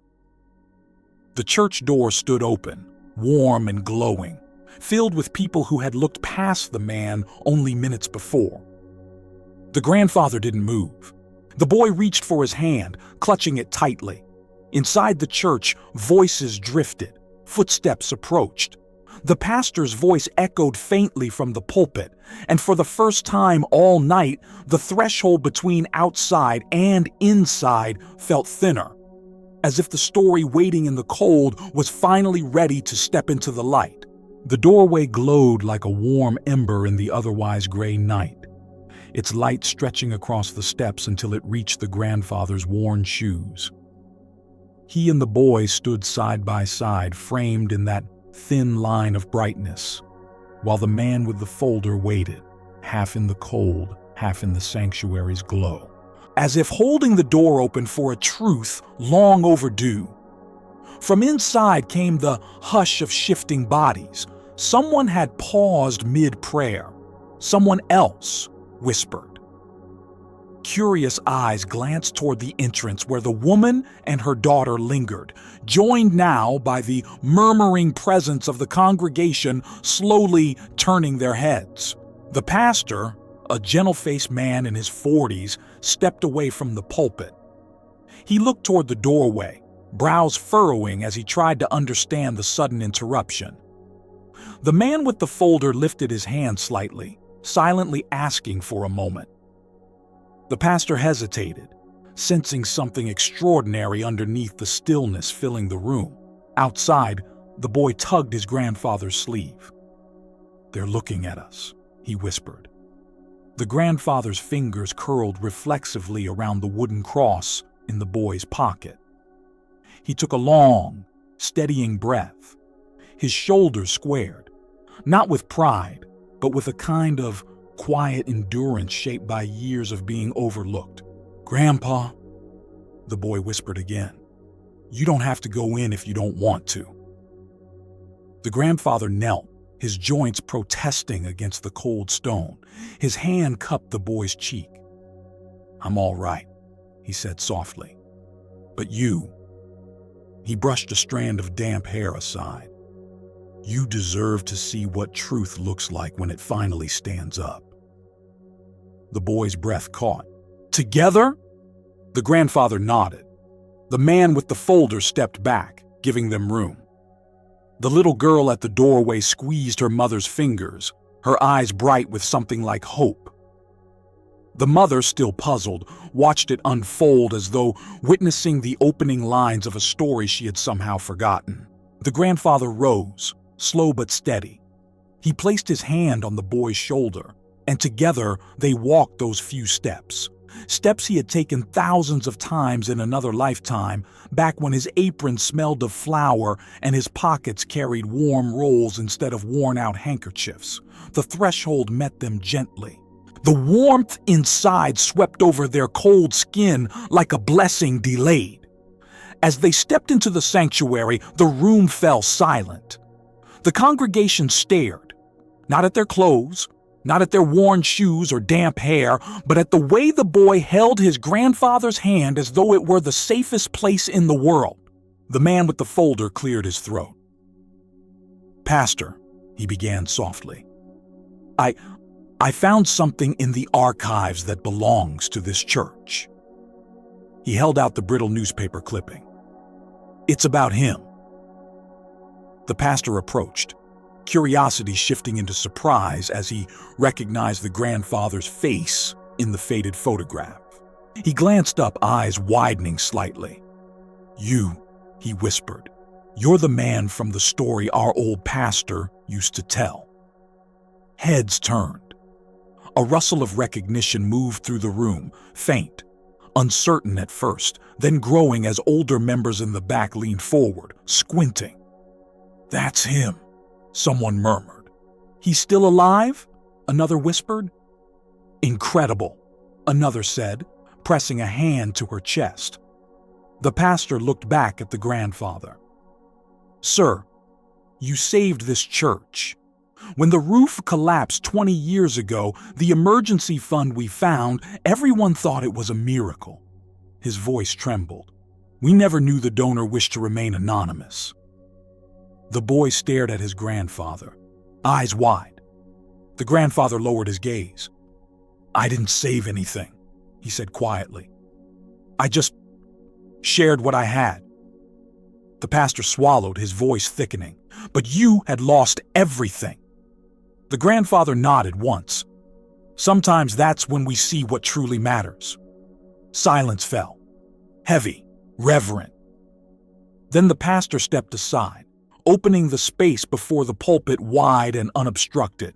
Speaker 1: The church door stood open, warm and glowing, filled with people who had looked past the man only minutes before. The grandfather didn't move. The boy reached for his hand, clutching it tightly. Inside the church, voices drifted. Footsteps approached. The pastor's voice echoed faintly from the pulpit, and for the first time all night, the threshold between outside and inside felt thinner, as if the story waiting in the cold was finally ready to step into the light. The doorway glowed like a warm ember in the otherwise gray night, its light stretching across the steps until it reached the grandfather's worn shoes. He and the boy stood side by side, framed in that thin line of brightness, while the man with the folder waited, half in the cold, half in the sanctuary's glow, as if holding the door open for a truth long overdue. From inside came the hush of shifting bodies. Someone had paused mid-prayer. Someone else whispered. Curious eyes glanced toward the entrance where the woman and her daughter lingered, joined now by the murmuring presence of the congregation slowly turning their heads. The pastor, a gentle-faced man in his 40s, stepped away from the pulpit. He looked toward the doorway, brows furrowing as he tried to understand the sudden interruption. The man with the folder lifted his hand slightly, silently asking for a moment. The pastor hesitated, sensing something extraordinary underneath the stillness filling the room. Outside, the boy tugged his grandfather's sleeve. "They're looking at us," he whispered. The grandfather's fingers curled reflexively around the wooden cross in the boy's pocket. He took a long, steadying breath. His shoulders squared, not with pride, but with a kind of quiet endurance shaped by years of being overlooked. "Grandpa," the boy whispered again, "you don't have to go in if you don't want to." The grandfather knelt, his joints protesting against the cold stone. His hand cupped the boy's cheek. "I'm all right," he said softly. "But you," he brushed a strand of damp hair aside, "you deserve to see what truth looks like when it finally stands up." The boy's breath caught. "Together?" The grandfather nodded. The man with the folder stepped back, giving them room. The little girl at the doorway squeezed her mother's fingers, her eyes bright with something like hope. The mother, still puzzled, watched it unfold as though witnessing the opening lines of a story she had somehow forgotten. The grandfather rose, slow but steady. He placed his hand on the boy's shoulder, and together they walked those few steps. Steps he had taken thousands of times in another lifetime, back when his apron smelled of flour and his pockets carried warm rolls instead of worn-out handkerchiefs. The threshold met them gently. The warmth inside swept over their cold skin like a blessing delayed. As they stepped into the sanctuary, the room fell silent. The congregation stared, not at their clothes, not at their worn shoes or damp hair, but at the way the boy held his grandfather's hand as though it were the safest place in the world. The man with the folder cleared his throat. "Pastor," he began softly, I found something in the archives that belongs to this church." He held out the brittle newspaper clipping. "It's about him." The pastor approached, curiosity shifting into surprise as he recognized the grandfather's face in the faded photograph. He glanced up, eyes widening slightly. "You," he whispered, "you're the man from the story our old pastor used to tell." Heads turned. A rustle of recognition moved through the room, faint, uncertain at first, then growing as older members in the back leaned forward, squinting. "That's him," someone murmured. "He's still alive?" another whispered. "Incredible," another said, pressing a hand to her chest. The pastor looked back at the grandfather. "Sir, you saved this church. When the roof collapsed 20 years ago, the emergency fund we found, everyone thought it was a miracle." His voice trembled. We never knew the donor wished to remain anonymous. The boy stared at his grandfather, eyes wide. The grandfather lowered his gaze. I didn't save anything, he said quietly. I just shared what I had. The pastor swallowed, his voice thickening. But you had lost everything. The grandfather nodded once. Sometimes that's when we see what truly matters. Silence fell, heavy, reverent. Then the pastor stepped aside, opening the space before the pulpit wide and unobstructed.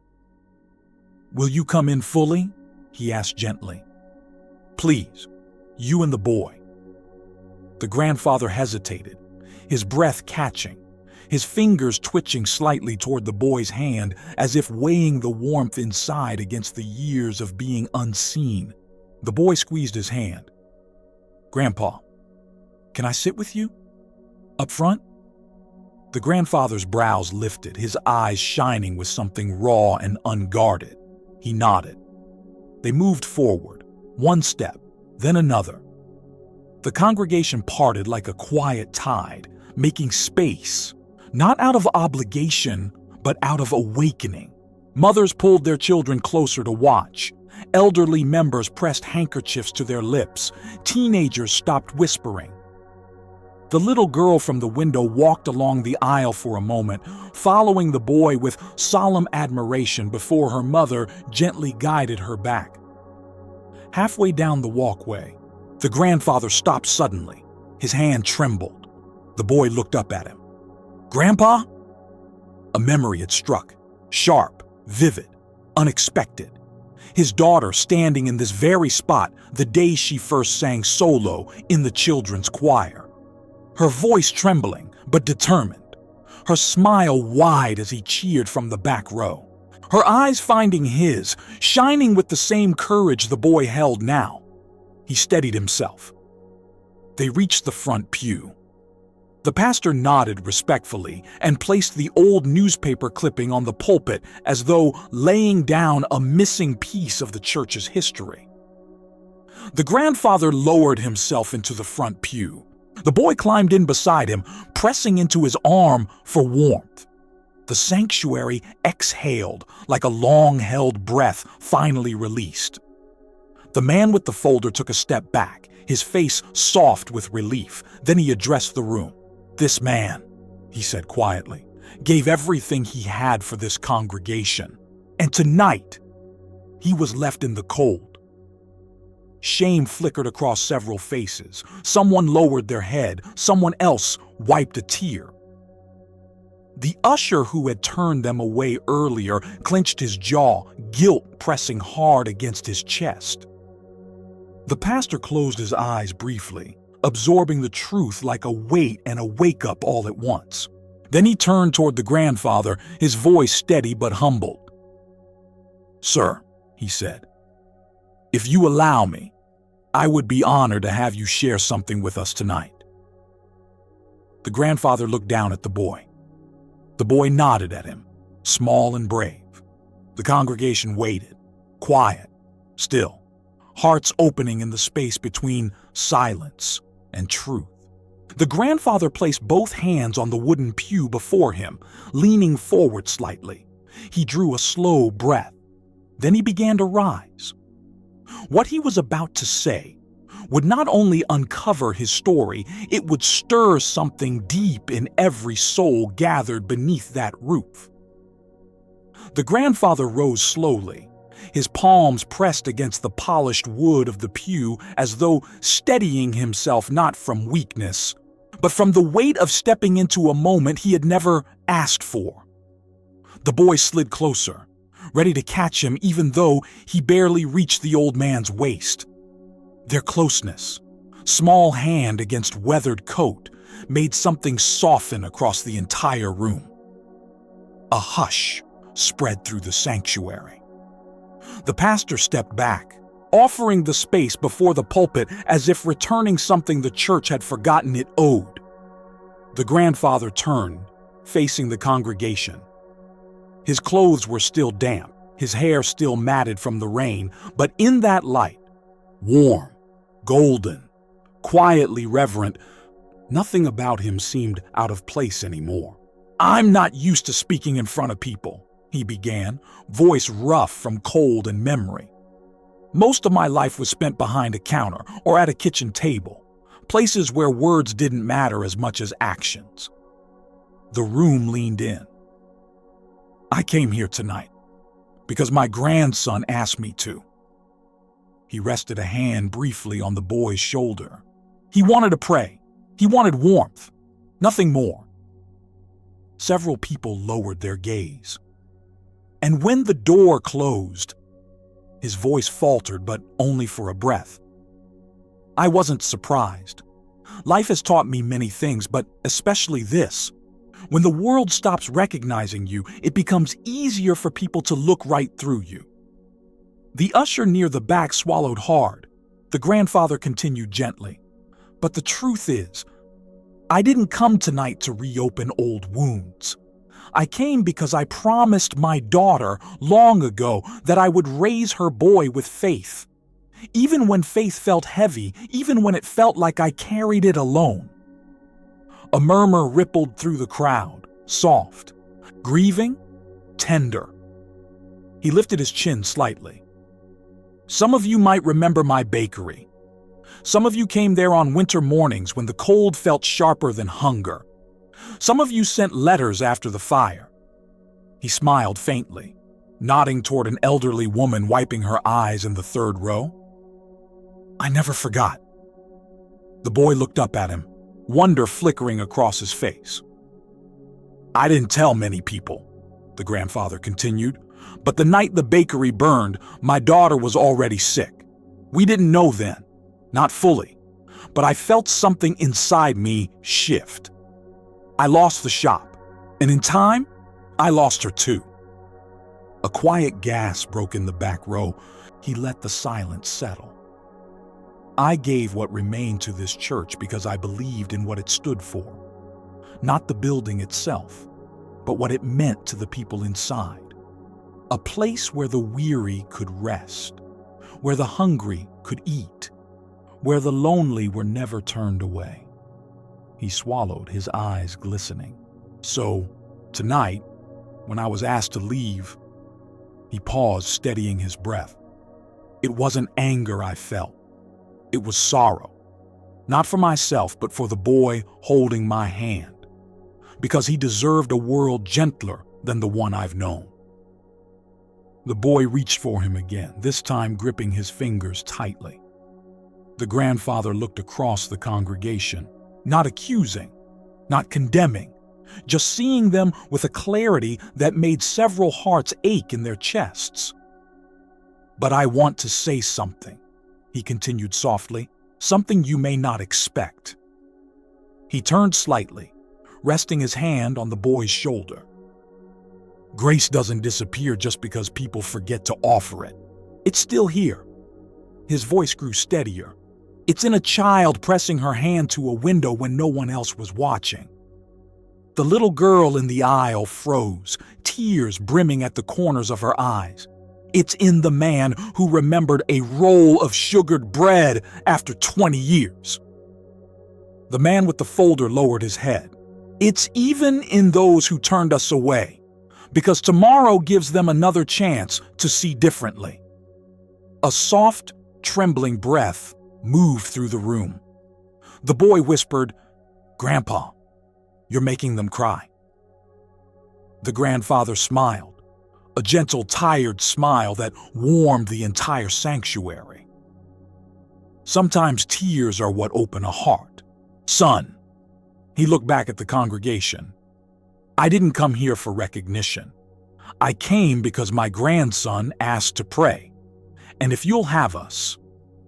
Speaker 1: Will you come in fully? He asked gently. Please, you and the boy. The grandfather hesitated, his breath catching, his fingers twitching slightly toward the boy's hand as if weighing the warmth inside against the years of being unseen. The boy squeezed his hand. Grandpa, can I sit with you? Up front? The grandfather's brows lifted, his eyes shining with something raw and unguarded. He nodded. They moved forward, one step, then another. The congregation parted like a quiet tide, making space, not out of obligation, but out of awakening. Mothers pulled their children closer to watch. Elderly members pressed handkerchiefs to their lips. Teenagers stopped whispering. The little girl from the window walked along the aisle for a moment, following the boy with solemn admiration before her mother gently guided her back. Halfway down the walkway, the grandfather stopped suddenly. His hand trembled. The boy looked up at him. Grandpa? A memory had struck, sharp, vivid, unexpected. His daughter standing in this very spot the day she first sang solo in the children's choir. Her voice trembling, but determined. Her smile wide as he cheered from the back row. Her eyes finding his, shining with the same courage the boy held now. He steadied himself. They reached the front pew. The pastor nodded respectfully and placed the old newspaper clipping on the pulpit as though laying down a missing piece of the church's history. The grandfather lowered himself into the front pew. The boy climbed in beside him, pressing into his arm for warmth. The sanctuary exhaled like a long-held breath finally released. The man with the folder took a step back, his face soft with relief. Then he addressed the room. This man, he said quietly, gave everything he had for this congregation. And tonight, he was left in the cold. Shame flickered across several faces. Someone lowered their head. Someone else wiped a tear. The usher who had turned them away earlier clenched his jaw, guilt pressing hard against his chest. The pastor closed his eyes briefly, absorbing the truth like a weight and a wake-up all at once. Then he turned toward the grandfather, his voice steady but humbled. Sir, he said, if you allow me, I would be honored to have you share something with us tonight. The grandfather looked down at the boy. The boy nodded at him, small and brave. The congregation waited, quiet, still, hearts opening in the space between silence and truth. The grandfather placed both hands on the wooden pew before him, leaning forward slightly. He drew a slow breath. Then he began to rise. What he was about to say would not only uncover his story, it would stir something deep in every soul gathered beneath that roof. The grandfather rose slowly, his palms pressed against the polished wood of the pew as though steadying himself not from weakness, but from the weight of stepping into a moment he had never asked for. The boy slid closer, ready to catch him even though he barely reached the old man's waist. Their closeness, small hand against weathered coat, made something soften across the entire room. A hush spread through the sanctuary. The pastor stepped back, offering the space before the pulpit as if returning something the church had forgotten it owed. The grandfather turned, facing the congregation. His clothes were still damp, his hair still matted from the rain, but in that light, warm, golden, quietly reverent, Nothing about him seemed out of place anymore. "I'm not used to speaking in front of people," he began, voice rough from cold and memory. "Most of my life was spent behind a counter or at a kitchen table, places where words didn't matter as much as actions." The room leaned in. "I came here tonight because my grandson asked me to." He rested a hand briefly on the boy's shoulder. "He wanted to pray. He wanted warmth. Nothing more." Several people lowered their gaze. And when the door closed, his voice faltered, but only for a breath. "I wasn't surprised. Life has taught me many things, but especially this. When the world stops recognizing you, it becomes easier for people to look right through you." The usher near the back swallowed hard. The grandfather continued gently. "But the truth is, I didn't come tonight to reopen old wounds. I came because I promised my daughter long ago that I would raise her boy with faith. Even when faith felt heavy, even when it felt like I carried it alone." A murmur rippled through the crowd, soft, grieving, tender. He lifted his chin slightly. "Some of you might remember my bakery. Some of you came there on winter mornings when the cold felt sharper than hunger. Some of you sent letters after the fire." He smiled faintly, nodding toward an elderly woman wiping her eyes in the third row. "I never forgot." The boy looked up at him, wonder flickering across his face. "I didn't tell many people," the grandfather continued, "but the night the bakery burned, my daughter was already sick. We didn't know then, not fully, but I felt something inside me shift. I lost the shop, and in time, I lost her too." A quiet gasp broke in the back row. He let the silence settle. "I gave what remained to this church because I believed in what it stood for. Not the building itself, but what it meant to the people inside. A place where the weary could rest, where the hungry could eat, where the lonely were never turned away." He swallowed, his eyes glistening. "So, tonight, when I was asked to leave," he paused, steadying his breath. "It wasn't anger I felt. It was sorrow. Not for myself, but for the boy holding my hand. Because he deserved a world gentler than the one I've known." The boy reached for him again, this time gripping his fingers tightly. The grandfather looked across the congregation, not accusing, not condemning, just seeing them with a clarity that made several hearts ache in their chests. "But I want to say something," he continued softly, "something you may not expect." He turned slightly, resting his hand on the boy's shoulder. "Grace doesn't disappear just because people forget to offer it. It's still here." His voice grew steadier. "It's in a child pressing her hand to a window when no one else was watching." The little girl in the aisle froze, tears brimming at the corners of her eyes. "It's in the man who remembered a roll of sugared bread after 20 years." The man with the folder lowered his head. "It's even in those who turned us away, because tomorrow gives them another chance to see differently." A soft, trembling breath moved through the room. The boy whispered, "Grandpa, you're making them cry." The grandfather smiled, a gentle, tired smile that warmed the entire sanctuary. "Sometimes tears are what open a heart. Son," he looked back at the congregation, "I didn't come here for recognition. I came because my grandson asked to pray. And if you'll have us,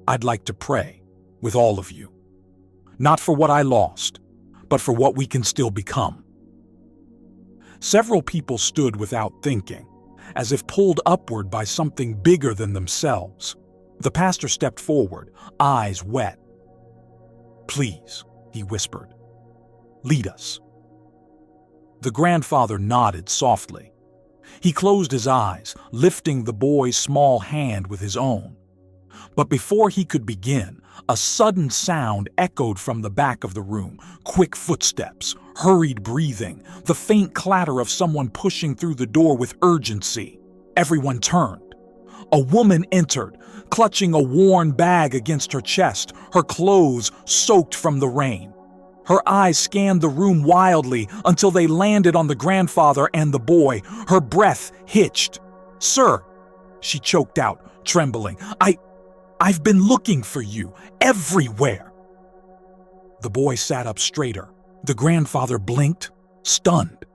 Speaker 1: I'd like to pray with all of you. Not for what I lost, but for what we can still become." Several people stood without thinking, as if pulled upward by something bigger than themselves. The pastor stepped forward, eyes wet. "Please," he whispered, "lead us." The grandfather nodded softly. He closed his eyes, lifting the boy's small hand with his own. But before he could begin, a sudden sound echoed from the back of the room. Quick footsteps, hurried breathing, the faint clatter of someone pushing through the door with urgency. Everyone turned. A woman entered, clutching a worn bag against her chest, her clothes soaked from the rain. Her eyes scanned the room wildly until they landed on the grandfather and the boy. Her breath hitched. "Sir," she choked out, trembling, I've been looking for you everywhere." The boy sat up straighter. The grandfather blinked, stunned.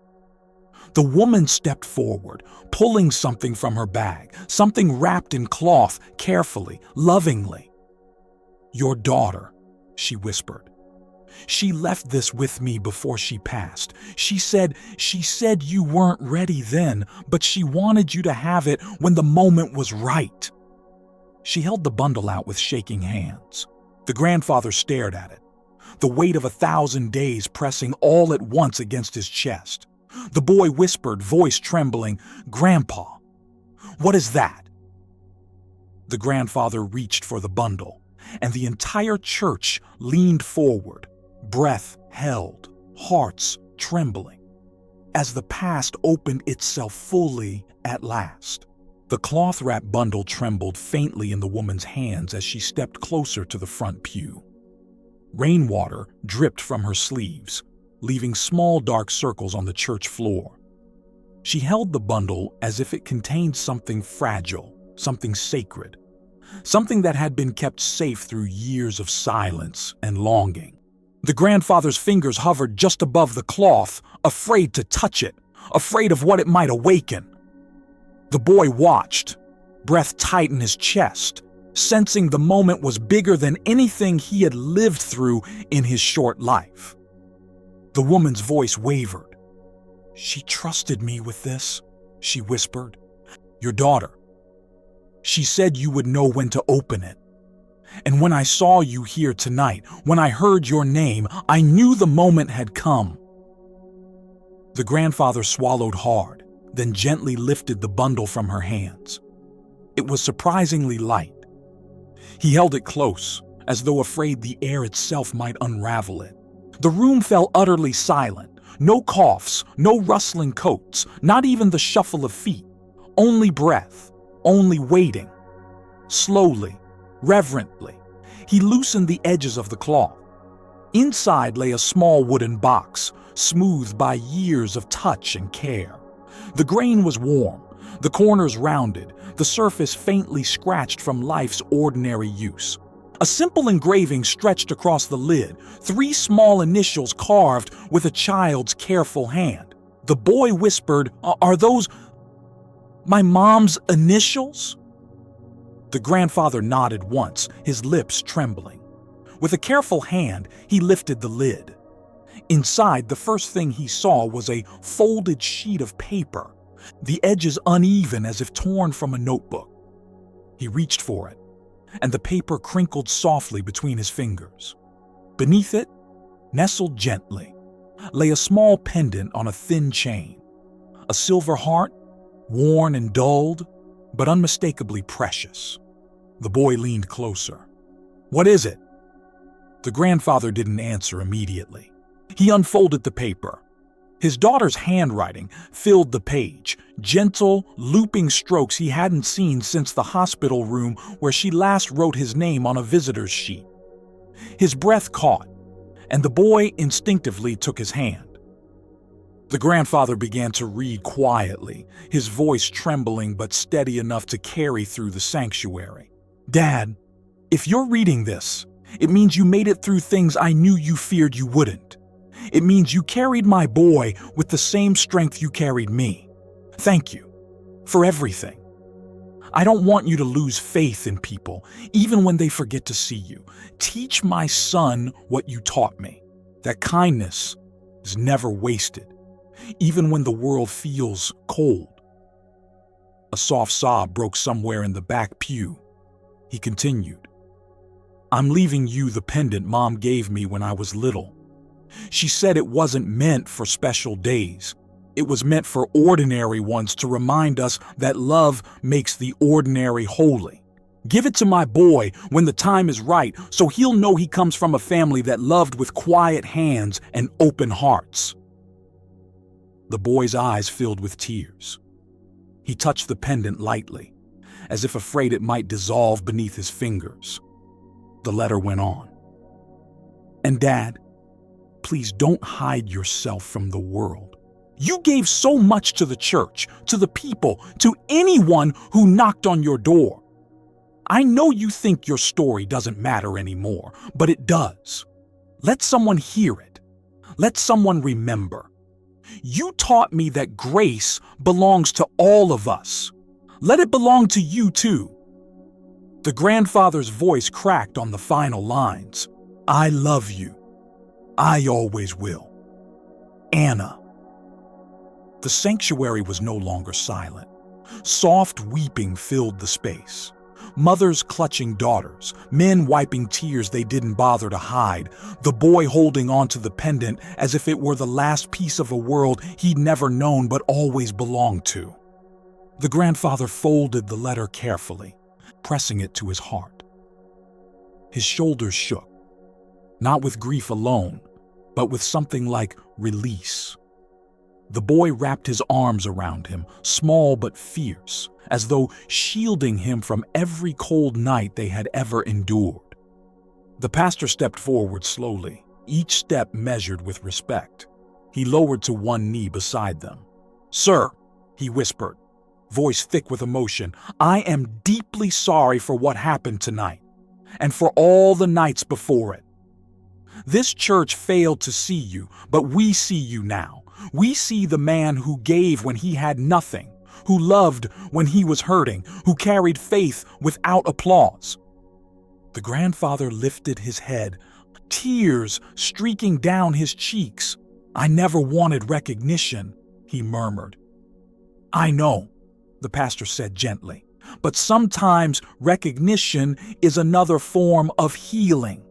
Speaker 1: The woman stepped forward, pulling something from her bag, something wrapped in cloth, carefully, lovingly. "Your daughter," she whispered. "She left this with me before she passed. She said you weren't ready then, but she wanted you to have it when the moment was right." She held the bundle out with shaking hands. The grandfather stared at it, the weight of 1,000 days pressing all at once against his chest. The boy whispered, voice trembling, "Grandpa, what is that?" The grandfather reached for the bundle, and the entire church leaned forward, breath held, hearts trembling, as the past opened itself fully at last. The cloth-wrapped bundle trembled faintly in the woman's hands as she stepped closer to the front pew. Rainwater dripped from her sleeves, leaving small dark circles on the church floor. She held the bundle as if it contained something fragile, something sacred, something that had been kept safe through years of silence and longing. The grandfather's fingers hovered just above the cloth, afraid to touch it, afraid of what it might awaken. The boy watched, breath tight in his chest, sensing the moment was bigger than anything he had lived through in his short life. The woman's voice wavered. "She trusted me with this," she whispered. "Your daughter. She said you would know when to open it. And when I saw you here tonight, when I heard your name, I knew the moment had come." The grandfather swallowed hard, then gently lifted the bundle from her hands. It was surprisingly light. He held it close, as though afraid the air itself might unravel it. The room fell utterly silent. No coughs, no rustling coats, not even the shuffle of feet. Only breath, only waiting. Slowly, reverently, he loosened the edges of the cloth. Inside lay a small wooden box, smoothed by years of touch and care. The grain was warm, the corners rounded, the surface faintly scratched from life's ordinary use. A simple engraving stretched across the lid, 3 small initials carved with a child's careful hand. The boy whispered, "Are those my mom's initials?" The grandfather nodded once, his lips trembling. With a careful hand, he lifted the lid. Inside, the first thing he saw was a folded sheet of paper, the edges uneven as if torn from a notebook. He reached for it, and the paper crinkled softly between his fingers. Beneath it, nestled gently, lay a small pendant on a thin chain, a silver heart, worn and dulled, but unmistakably precious. The boy leaned closer. "What is it?" The grandfather didn't answer immediately. He unfolded the paper. His daughter's handwriting filled the page, gentle, looping strokes he hadn't seen since the hospital room where she last wrote his name on a visitor's sheet. His breath caught, and the boy instinctively took his hand. The grandfather began to read quietly, his voice trembling but steady enough to carry through the sanctuary. "Dad, if you're reading this, it means you made it through things I knew you feared you wouldn't. It means you carried my boy with the same strength you carried me. Thank you for everything. I don't want you to lose faith in people, even when they forget to see you. Teach my son what you taught me, that kindness is never wasted, even when the world feels cold." A soft sob broke somewhere in the back pew. He continued, "I'm leaving you the pendant Mom gave me when I was little. She said it wasn't meant for special days. It was meant for ordinary ones to remind us that love makes the ordinary holy. Give it to my boy when the time is right, so he'll know he comes from a family that loved with quiet hands and open hearts." The boy's eyes filled with tears. He touched the pendant lightly, as if afraid it might dissolve beneath his fingers. The letter went on. "And Dad, please don't hide yourself from the world. You gave so much to the church, to the people, to anyone who knocked on your door. I know you think your story doesn't matter anymore, but it does. Let someone hear it. Let someone remember. You taught me that grace belongs to all of us. Let it belong to you too." The grandfather's voice cracked on the final lines. "I love you. I always will. Anna." The sanctuary was no longer silent. Soft weeping filled the space. Mothers clutching daughters, men wiping tears they didn't bother to hide, the boy holding onto the pendant as if it were the last piece of a world he'd never known but always belonged to. The grandfather folded the letter carefully, pressing it to his heart. His shoulders shook, not with grief alone, but with something like release. The boy wrapped his arms around him, small but fierce, as though shielding him from every cold night they had ever endured. The pastor stepped forward slowly, each step measured with respect. He lowered to one knee beside them. "Sir," he whispered, voice thick with emotion, "I am deeply sorry for what happened tonight, and for all the nights before it. This church failed to see you, but we see you now. We see the man who gave when he had nothing, who loved when he was hurting, who carried faith without applause." The grandfather lifted his head, tears streaking down his cheeks. "I never wanted recognition," he murmured. "I know," the pastor said gently, "but sometimes recognition is another form of healing."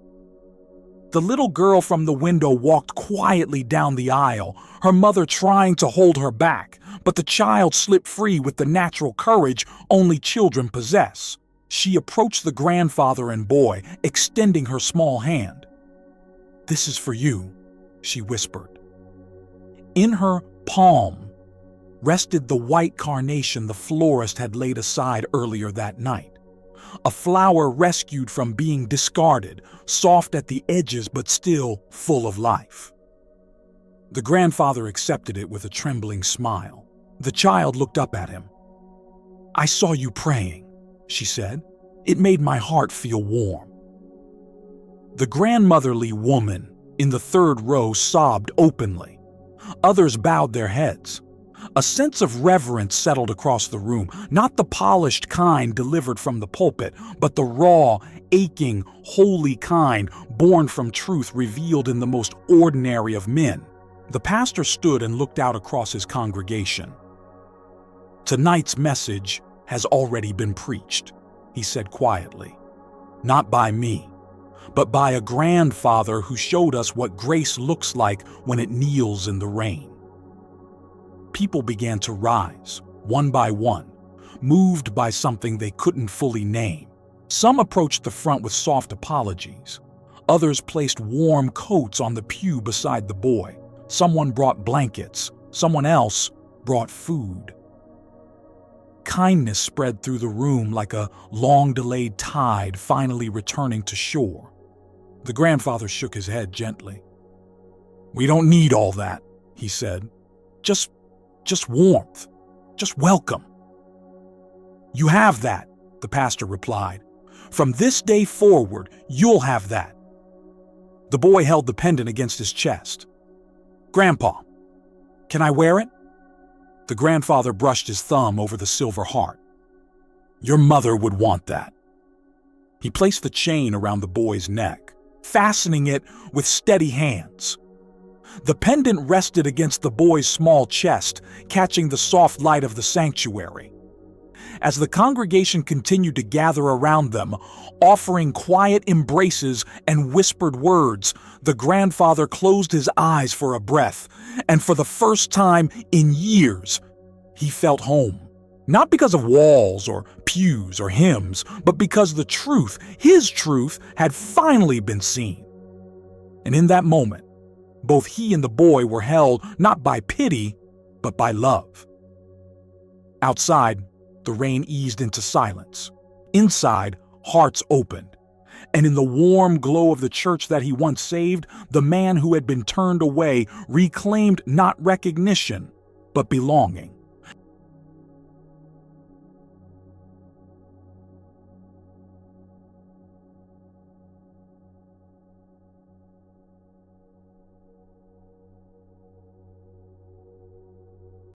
Speaker 1: The little girl from the window walked quietly down the aisle, her mother trying to hold her back, but the child slipped free with the natural courage only children possess. She approached the grandfather and boy, extending her small hand. "This is for you," she whispered. In her palm rested the white carnation the florist had laid aside earlier that night. A flower rescued from being discarded, soft at the edges but still full of life. The grandfather accepted it with a trembling smile. The child looked up at him. "I saw you praying," she said. "It made my heart feel warm." The grandmotherly woman in the third row sobbed openly. Others bowed their heads. A sense of reverence settled across the room, not the polished kind delivered from the pulpit, but the raw, aching, holy kind born from truth revealed in the most ordinary of men. The pastor stood and looked out across his congregation. "Tonight's message has already been preached," he said quietly. "Not by me, but by a grandfather who showed us what grace looks like when it kneels in the rain." People began to rise, one by one, moved by something they couldn't fully name. Some approached the front with soft apologies. Others placed warm coats on the pew beside the boy. Someone brought blankets. Someone else brought food. Kindness spread through the room like a long-delayed tide finally returning to shore. The grandfather shook his head gently. "We don't need all that," he said. Just warmth. Just welcome." "You have that," the pastor replied. "From this day forward, you'll have that." The boy held the pendant against his chest. "Grandpa, can I wear it?" The grandfather brushed his thumb over the silver heart. "Your mother would want that." He placed the chain around the boy's neck, fastening it with steady hands. The pendant rested against the boy's small chest, catching the soft light of the sanctuary. As the congregation continued to gather around them, offering quiet embraces and whispered words, the grandfather closed his eyes for a breath, and for the first time in years, he felt home. Not because of walls or pews or hymns, but because the truth, his truth, had finally been seen. And in that moment, both he and the boy were held not by pity, but by love. Outside, the rain eased into silence. Inside, hearts opened. And in the warm glow of the church that he once saved, the man who had been turned away reclaimed not recognition, but belonging.